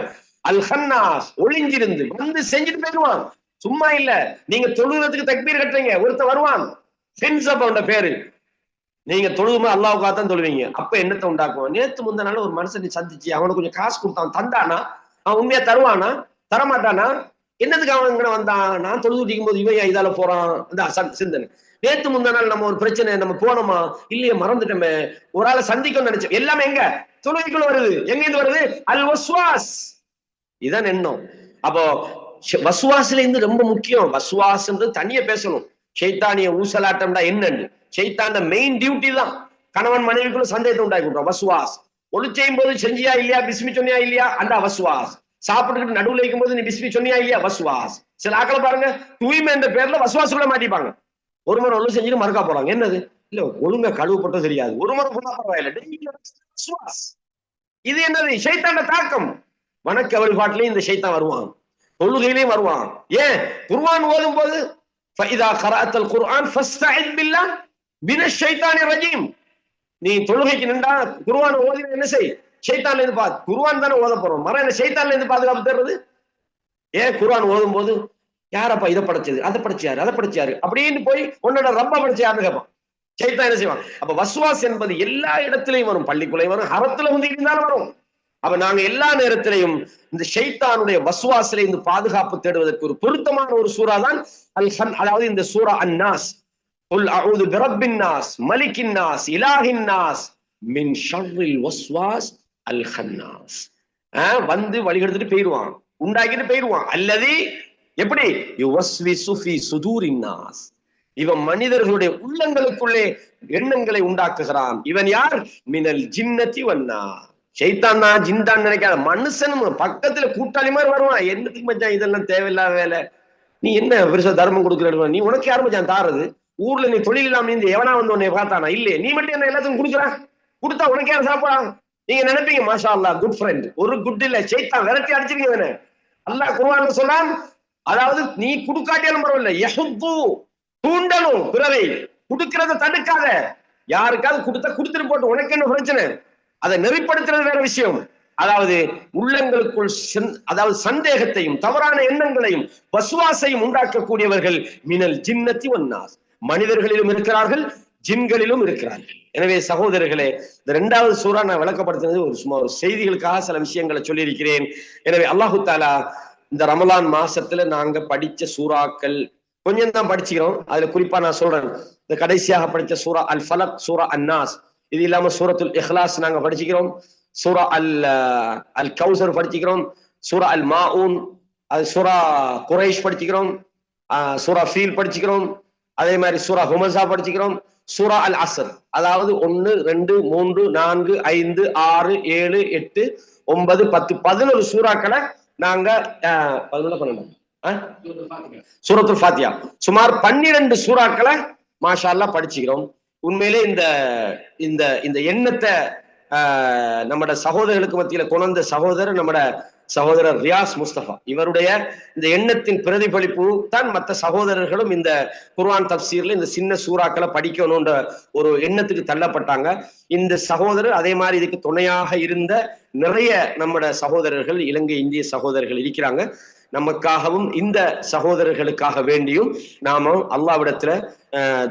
அல் ஹன்னாஸ், ஒளிஞ்சிருந்து செஞ்சுட்டு போயிடுவான். சும்மா இல்ல, நீங்க தொழுகிறதுக்கு தக்பீர் கட்டுறீங்க, ஒருத்தர் வருவான், பேரு, நீங்க தொழுதுமா அல்லாஹ்வுக்காகத்தான் தொழுவீங்க. அப்ப என்னத்தை உண்டாக்குவான்? நேத்து முந்த நாள் ஒரு மனுஷனை சந்திச்சு அவனுக்கு கொஞ்சம் காசு கொடுத்தான், தந்தானா? அவன் உண்மையா தருவானா? தரமாட்டானா? என்னதுக்கு அவன் இங்க வந்தான்? நான் தொழுது குடிக்கும் போது இவன் இதால போறான், அந்த சிந்தனை. நேத்து முந்த நாள் நம்ம ஒரு பிரச்சனை, நம்ம போனோமா இல்லையே, மறந்துட்டோமே, ஒரு ஆளை சந்திக்கணும்னு நினைச்சோம், எல்லாமே எங்க? தொழுகைக்குள்ள வருது. எங்க இருந்து வருது? அல் வஸ்வாஸ். இதான் எண்ணம். அப்போ வஸ்வாஸ்ல இருந்து ரொம்ப முக்கியம். வஸ்வாஸ்ன்றது தனியா பேசணும். ஷைத்தானிய ஊசலாட்டம்டா என்னன்னு, ஷைத்தான மெயின் டியூட்டி தான் கணவன் மனைவிக்குள்ள சந்தேகத்தை உண்டாக்கி விட்டுரும். வஸ்வாஸ். ஒளி செய்யும் போது செஞ்சியா இல்லையா, பிஸ்மி சொன்னியா இல்லையா, அந்த வஸ்வாஸ். சாப்பிட்டுக்கிட்டு நடுவில் வைக்கும் போது நீ பிஸ்மி சொன்னியா இல்லையா, வஸ்வாஸ். சில ஆக்களை பாருங்க, தூய்மை என்ற பேர்ல வஸ்வாசுக்குள்ள மாட்டிப்பாங்க. ஒரு முறை ஒழு செஞ்சுட்டு மறுக்கா போறாங்க. என்னது? இல்ல ஒழுங்கா கழுவுப்பட்டது தெரியாது, ஒரு முறை போனா பரவாயில்ல. இது என்னது? ஷைத்தான தாக்கம். வணக்க வழிபாட்டிலையும் இந்த ஷைத்தான் வருவான், தொழுகையிலையும் வருவான். ஏன்? குர்ஆன் ஓதும் போது فإذا قرأت القرآن فاستعذ بالله من الشيطان الرجيم, நீ தொழுகைக்கு நின்றா குர்ஆன் ஓதினா என்ன செய்? ஷைத்தான்ல இருந்து பாத்து, குர்ஆன் தானே ஓத போறோம், மர என்ன ஷைத்தான்ல இருந்து பாதுகாப்பு தேடுறது? ஏன் குர்ஆன் ஓதும் போது யாரப்பா இதை படைச்சது, அதை படைச்சாரு, அதை படைச்சாரு அப்படின்னு போய் உன்னோட ரப்ப படைச்சு யாருன்னு கேட்பான். ஷைத்தான் என்ன செய்வான்? அப்ப வஸ்வாஸ் என்பது எல்லா இடத்திலையும் வரும், பள்ளிக்குள்ளையும் வரும், ஹரத்துல இருந்தாலும் வரும். அப்ப நாங்க எல்லா நேரத்திலையும் இந்த ஷைத்தானுடைய வஸ்வாசில இருந்து பாதுகாப்பு தேடுவதற்கு ஒரு பொருத்தமான ஒரு சூரா தான் அதாவது இந்த சூரா அன்னாஸ். குல் அஊது பிரப்பின் நாஸ் மலிக்கின் நாஸ் இலாஹின் நாஸ் மின் ஷர்ரில் வஸ்வாஸ் அல் ஹன்னாஸ். வழிகெடுத்துட்டு போயிடுவான், உண்டாக்கிட்டு போயிடுவான். அல்லது எப்படி? யுவஸ்விசு ஃபீ சுதூரின் நாஸ், இவன் மனிதர்களுடைய உள்ளங்களுக்குள்ளே எண்ணங்களை உண்டாக்குகிறான். இவன் யார்? மினல் ஜின்னதி வன்னாஸ். ஷைத்தான் தான் ஜின்தான் நினைக்காத, மனுஷன் பக்கத்துல கூட்டாளி மாதிரி வருவான். என்னத்துக்கு மச்சான் இதெல்லாம் தேவையில்லாத வேலை, நீ என்ன பெருசா தர்மம் கொடுக்குற, நீ உனக்கு யார் மச்சான் தாரது, ஊர்ல நீ தொழில் இல்லாம நீ எவனா வந்து உன்னை பார்த்தானா? இல்லையே, நீ மட்டும் என்ன எல்லாத்துக்கும் கொடுக்குறான், கொடுத்தா உனக்கு யாரும் சாப்பிடான்? நீங்க நினைப்பீங்க மாஷா அல்லாஹ் குட் ஃப்ரெண்ட், ஒரு குட் இல்ல, ஷைத்தான் விரட்டி அடிச்சிருக்கீங்க. அல்லாஹ் குர்ஆன்ல சொல்றான், அதாவது நீ கொடுக்காட்டியாலும் பரவாயில்ல, யஹுது தூண்டணும் பிறரை, கொடுக்கறத தடுக்காத. யாருக்காவது கொடுத்தா கொடுத்துட்டு போட்டு, உனக்கு என்ன பிரச்சனை? அதை நெறிப்படுத்துறது வேற விஷயம். அதாவது உள்ளங்களுக்குள் அதாவது சந்தேகத்தையும் தவறான எண்ணங்களையும் வஸ்வாசையும் உண்டாக்கக்கூடியவர்கள் மினல் ஜின்னதி வன்னாஸ், மனிதர்களிலும் இருக்கிறார்கள், ஜின்களிலும் இருக்கிறார்கள். எனவே சகோதரர்களே, இந்த 2வது சூரா நான் விளக்கப்படுத்தினது சும்மா ஒரு செய்திகளுக்காக சில விஷயங்களை சொல்லியிருக்கிறேன். எனவே அல்லாஹு தஆலா இந்த ரமலான் மாசத்துல நாங்க படிச்ச சூறாக்கள் கொஞ்சம் தான் படிச்சுக்கிறோம். அதுல குறிப்பா நான் சொல்றேன், இந்த கடைசியாக படிச்ச சூரா அல் ஃபலக், சூரா அன்னாஸ், இது இல்லாம சூரத்துல் இஹ்லாஸ் நாங்க படிச்சுக்கிறோம், சூரா அல் கௌசர் படிச்சுக்கிறோம், சூரா அல் மாஊன், அது சூரா குரைஷ் படிச்சுக்கிறோம், சூரா ஃபீல் படிச்சுக்கிறோம், அதே மாதிரி சூரா ஹுமஸா படிச்சுக்கிறோம், சூரா அல் அஸ்ர், அதாவது 1 2 3 4 5 6 7 8 9 10 11 சூறாக்களை நாங்க 11 சூரத்துல் ஃபாத்தியா சுமார் 12 சூறாக்களை மாஷா அல்லாஹ் படிச்சுக்கிறோம். உண்மையிலே இந்த இந்த இந்த எண்ணத்தை நம்மட சகோதரர்களுக்கு மத்தியில கொண்ட சகோதரர் நம்மட சகோதரர் ரியாஸ் முஸ்தபா, இவருடைய இந்த எண்ணத்தின் பிரதிபலிப்பு தான் மற்ற சகோதரர்களும் இந்த குர்ஆன் தப்சீர்ல இந்த சின்ன சூறாக்களை படிக்கணும்ன்ற ஒரு எண்ணத்துக்கு தள்ளப்பட்டாங்க. இந்த சகோதரர் அதே மாதிரி இதுக்கு துணையாக இருந்த நிறைய நம்மட சகோதரர்கள், இலங்கை இந்திய சகோதரர்கள் இருக்கிறாங்க. நமக்காகவும் இந்த சகோதரர்களுக்காக வேண்டியும் நாம அல்லாஹ்விடத்துல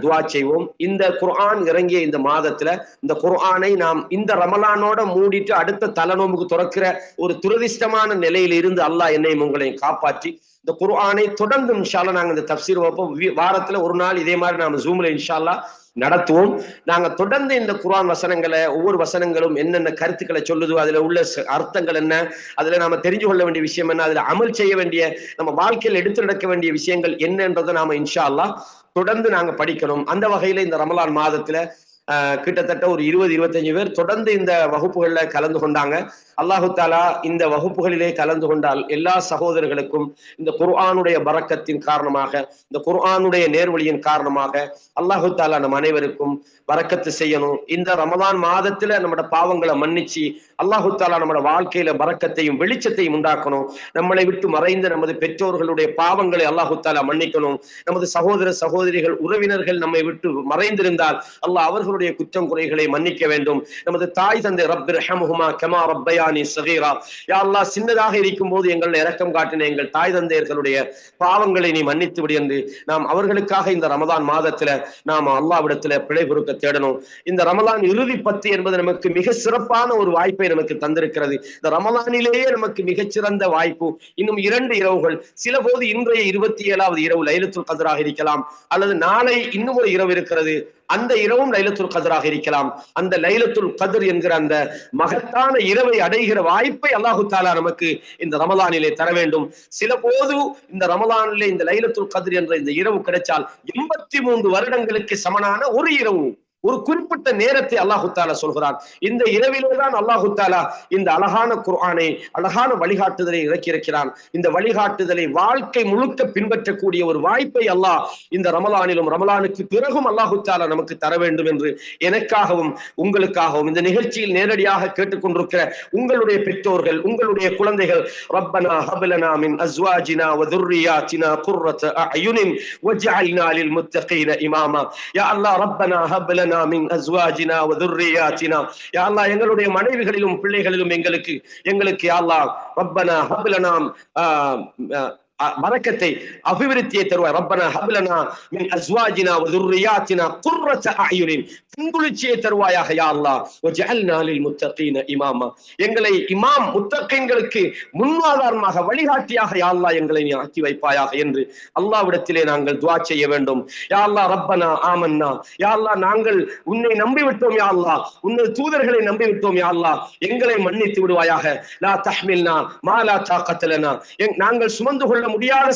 துஆ செய்வோம். இந்த குர்ஆன் இறங்கிய இந்த மாதத்துல இந்த குர்ஆனை நாம் இந்த ரமலானோட மூடிட்டு அடுத்த தலநோம்புக்கு துறக்கிற ஒரு துரதிஷ்டமான நிலையில இருந்து அல்லாஹ் என்னையும் உங்களையும் காப்பாற்றி இந்த குர்ஆனை தொடர்ந்து இன்ஷா அல்லாஹ் நாங்க இந்த தப்சீர் வைப்போம். வாரத்துல ஒரு நாள் இதே மாதிரி நாம ஜூம்ல இன்ஷா அல்லாஹ் நடத்துவோம். நாங்க தொடர்ந்து இந்த குர்ஆன் வசனங்களை, ஒவ்வொரு வசனங்களும் என்னென்ன கருத்துக்களை சொல்லுதோ, அதுல உள்ள அர்த்தங்கள் என்ன, அதுல நாம தெரிஞ்சு கொள்ள வேண்டிய விஷயம் என்ன, அதுல அமல் செய்ய வேண்டிய, நம்ம வாழ்க்கையில் எடுத்து நடக்க வேண்டிய விஷயங்கள் என்னன்றதை நாம இன்ஷா அல்லாஹ் தொடர்ந்து நாங்க படிக்கணும். அந்த வகையில இந்த ரமலான் மாதத்துல கிட்டத்தட்ட ஒரு 20-25 பேர் தொடர்ந்து இந்த வகுப்புகள்ல கலந்து கொண்டாங்க. அல்லாஹு தாலா இந்த வகுப்புகளிலே கலந்து கொண்டால் எல்லா சகோதரர்களுக்கும் இந்த குர்ஆனுடைய பரக்கத்தின் காரணமாக, இந்த குர்ஆனுடைய நேர்வழியின் காரணமாக அல்லாஹு தாலா நம் அனைவருக்கும் பரக்கத்து செய்யணும். இந்த ரமலான் மாதத்துல நம்மட பாவங்களை மன்னிச்சு அல்லாஹு தாலா நம்மட வாழ்க்கையில பரக்கத்தையும் வெளிச்சத்தையும் உண்டாக்கணும். நம்மளை விட்டு மறைந்த நமது பெற்றோர்களுடைய பாவங்களை அல்லாஹு தாலா மன்னிக்கணும். நமது சகோதர சகோதரிகள், உறவினர்கள் நம்மை விட்டு மறைந்திருந்தால் அல்லாஹ் அவர்களுடைய குற்றம் குறைகளை மன்னிக்க வேண்டும். நமது தாய் தந்தை ரப்பிர்ஹம்ஹுமா கமா ரப்பயானி ஸகீரா, யா அல்லாஹ் சின்னதாக இருக்கும் போது எங்களை இரக்கம் காட்டின எங்கள் தாய் தந்தையர்களுடைய பாவங்களை நீ மன்னித்து விடு என்று நாம் அவர்களுக்காக இந்த ரமலான் மாதத்துல நாம் அல்லாஹ்விடத்துல பிழை பொறுக்க தேடணும். இந்த ரமலான் இறுதி 10 என்பது நமக்கு மிக சிறப்பான ஒரு வாய்ப்பை நமக்கு தந்திருக்கிறது. இந்த ரமலானிலேயே நமக்கு மிகச்சிறந்த வாய்ப்பு. இன்னும் 2 இரவுகள், சில போது இன்றைய 27வது இரவு லைலத்துல் கத்ராக இருக்கலாம், அல்லது நாளை இன்னும் ஒரு இரவு இருக்கிறது, அந்த இரவும் லைலத்துல் கத்ராக இருக்கலாம். அந்த லைலத்துல் கத்ர் என்கிற அந்த மகத்தான இரவை அடைகிற வாய்ப்பை அல்லாஹு தாலா நமக்கு இந்த ரமலானிலே தர வேண்டும். சில போது இந்த ரமலானிலே இந்த லைலத்துல் கத்ர் என்ற இந்த இரவு கிடைச்சால் 83 வருடங்களுக்கு சமனான ஒரு இரவு, ஒரு குறிப்பிட்ட நேரத்தை அல்லாஹு தாலா சொல்கிறான். இந்த இரவிலேதான் அல்லாஹு தாலா இந்த அழகான குர்ஆனை, அழகான வழிகாட்டுதலை இறக்கியிருக்கிறான். இந்த வழிகாட்டுதலை வாழ்க்கை முழுக்க பின்பற்றக்கூடிய ஒரு வாய்ப்பை அல்லாஹ் இந்த ரமலானிலும் ரமலானுக்கு பிறகும் அல்லாஹு தாலா நமக்கு தர வேண்டும் என்று எனக்காகவும் உங்களுக்காகவும் இந்த நிகழ்ச்சியில் நேரடியாக கேட்டுக்கொண்டிருக்கிற உங்களுடைய பெற்றோர்கள், உங்களுடைய குழந்தைகள், ரப்பனா ஹப்லனா மின் அஸ்வாஜினா வ துர்ரியாத்தினா குர்ரத அயுனின் வஜ்அல்னா லில் முத்தகீன இமாமா. யா அல்லாஹ் ரப்பனா ஹப்லனா மின் அஸ்வாஜினா வ துர்ரியாத்தினா, யா அல்லாஹ் எங்களுடைய மனைவிகளிலும் பிள்ளைகளிலும் எங்களுக்கு யா அல்லாஹ் ரப்பனா ஹப்லனா பரக்கத்தை, அபிவிருத்தியை தருவாய். ரப்பனா ஹப்லனா மின் அஸ்வாஜினா வ துர்ரியாத்தினா குர்ரத அயுனின், கண்குளிர்ச்சியை தருவாயாக யா அல்லாஹ். வஜ்அல்னா லில் முத்தகீன இமாமா, எங்களை இமாம் முத்தகீன்களுக்கு முன்மாதாரமாக வழிகாட்டியாக யா அல்லாஹ் எங்களை நீ ஆக்கி வைப்பாயாக என்று அல்லாஹ்விடத்திலே நாங்கள் துஆ செய்ய வேண்டும். யா அல்லாஹ் ரப்பனா ஆமன்னா, யா அல்லாஹ் நாங்கள் உன்னை நம்பிவிட்டோம் யா அல்லாஹ், உன்னை தூதர்களை நம்பிவிட்டோம் யா அல்லாஹ், எங்களை மன்னித்து விடுவாயாக. லா தஹ்மில்னா மா லா தாகத லனா, நாங்கள் சுமந்து கொள்ள முடியாத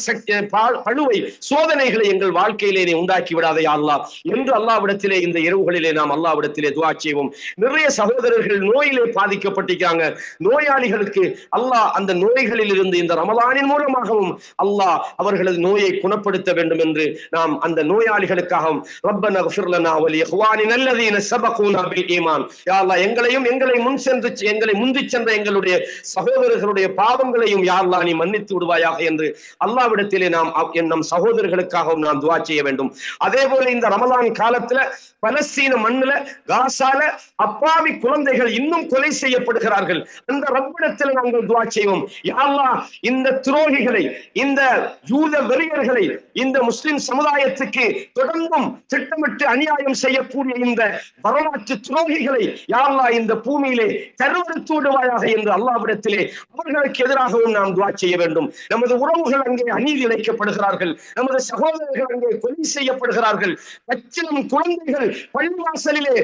பழுவை, சோதனைகளை எங்கள் வாழ்க்கையிலே நீ உண்டாக்கி விடாதே யா அல்லாஹ் என்று அல்லாஹ்விடத்திலே இந்த இரவுகளிலே நாம் அல்லாஹ்விடத்திலே துஆ செய்வோம். நிறைய சகோதரர்கள் நோயிலே பாதிக்கப்பட்டிருக்காங்க. நோயாளிகளுக்கு அல்லாஹ் அந்த நோய்களில் இருந்து இந்த ரமலானின் மூலமாகவும் அல்லாஹ் அவர்களது நோயை குணப்படுத்த வேண்டும் என்று நாம் அந்த நோயாளிகளுக்காகவும் ரப்பனா இக்ஃபிர் லனா வ லி இஹ்வானினா அல்லதீன சபகூனா பில் ஈமான், யா அல்லாஹ் எங்களையும் எங்களை முந்திச் சென்ற எங்களுடைய சகோதரர்களுடைய பாவங்களையும் யா அல்லாஹ் நீ மன்னித்து விடுவாயாக என்று அல்லாஹ்விடத்திலே நாம் நம் சகோதரர்களுக்காகவும் நாம் துஆ செய்ய வேண்டும். அதே போல இந்த ரமலான் காலத்துல பலஸ்தீன மண்ணுல காசால அப்பாவி குழந்தைகள் இன்னும் கொலை செய்யப்படுகிறார்கள். அந்த ரப்பிடத்தில் நாங்கள் துஆ செய்வோம். யா அல்லாஹ், இந்த துரோகிகளை, இந்த யூத வெறியர்களை, இந்த முஸ்லிம் சமுதாயத்துக்கு தொடர்ந்தும் திட்டமிட்டு அநியாயம் செய்யக்கூடிய இந்த வரலாற்று துரோகிகளை யா அல்லாஹ் இந்த பூமியிலே கருவறுத்து விடுவாயாக என்று அல்லாஹ்விடத்திலே அவர்களுக்கு எதிராகவும் நாம் துஆ செய்ய வேண்டும். நமது உறவுகள் அங்கே அநீதி இழைக்கப்படுகிறார்கள், நமது சகோதரர்கள் அங்கே கொலை செய்யப்படுகிறார்கள், பச்சிளம் குழந்தைகள் பள்ளிவாசலிலே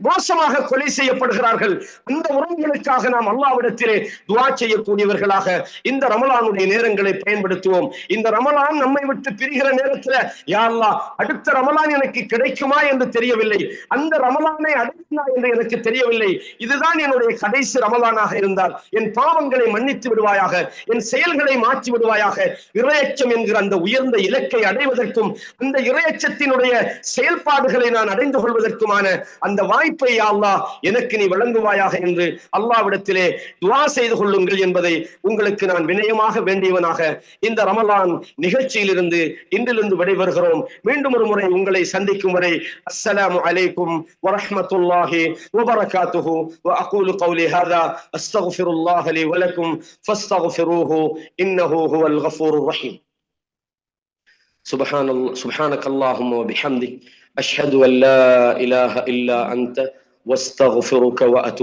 மோசமாக கொலை செய்யப்படுகிறார்கள். அந்த உறவுகளுக்காக நாம் அல்லாஹ்விடத்திலே துஆ செய்யக்கூடியவர்களாக இந்த ரமலானுடைய நேரங்களை பயன்படுத்துவோம். இந்த ரமலான் நம்மை விட்டு பிரிகிற நேரத்தில் யா அல்லாஹ், அடுத்த ரமலான் எனக்கு கிடைக்குமா என்று தெரியவில்லை, அந்த ரமலானை அடையுமா என்று எனக்கு தெரியவில்லை, இதுதான் என்னுடைய கடைசி ரமலானாக இருந்தால் என் பாவங்களை மன்னித்து விடுவாயாக, என் செயல்களை மாற்றி விடுவாயாக. இறையச்சம் என்கிற அந்த உயர்ந்த இலக்கை அடைவதற்கும் அந்த இறையச்சத்தினுடைய செயல்பாடுகளை நான் அடைந்து கொள்வதற்குமான அந்த வாய்ப்பை யா அல்லாஹ் எனக்கு நீ வழங்குவாயாக என்று அல்லாஹ்விடத்திலே துஆ செய்து கொள்ளுங்கள் என்பதை உங்களுக்கு நான் வினயமாக வேண்டியவனாக இந்த ரமலான் நிகழ்ச்சியிலிருந்து இன்றிலிருந்து விடைபெறுகிறோம். மீண்டும் ஒரு முறை உங்களை சந்திக்கும் வரை அஸ்ஸலாமு அலைக்கும் வரஹ்மத்துல்லாஹி வபரகாத்துஹு وأقول قولي هذا أستغفر الله لي ولكم فاستغفروه إنه هو الغفور الرحيم. سبحانك اللهم وبحمدك أشهد أن لا إله إلا أنت واستغفرك وأتوب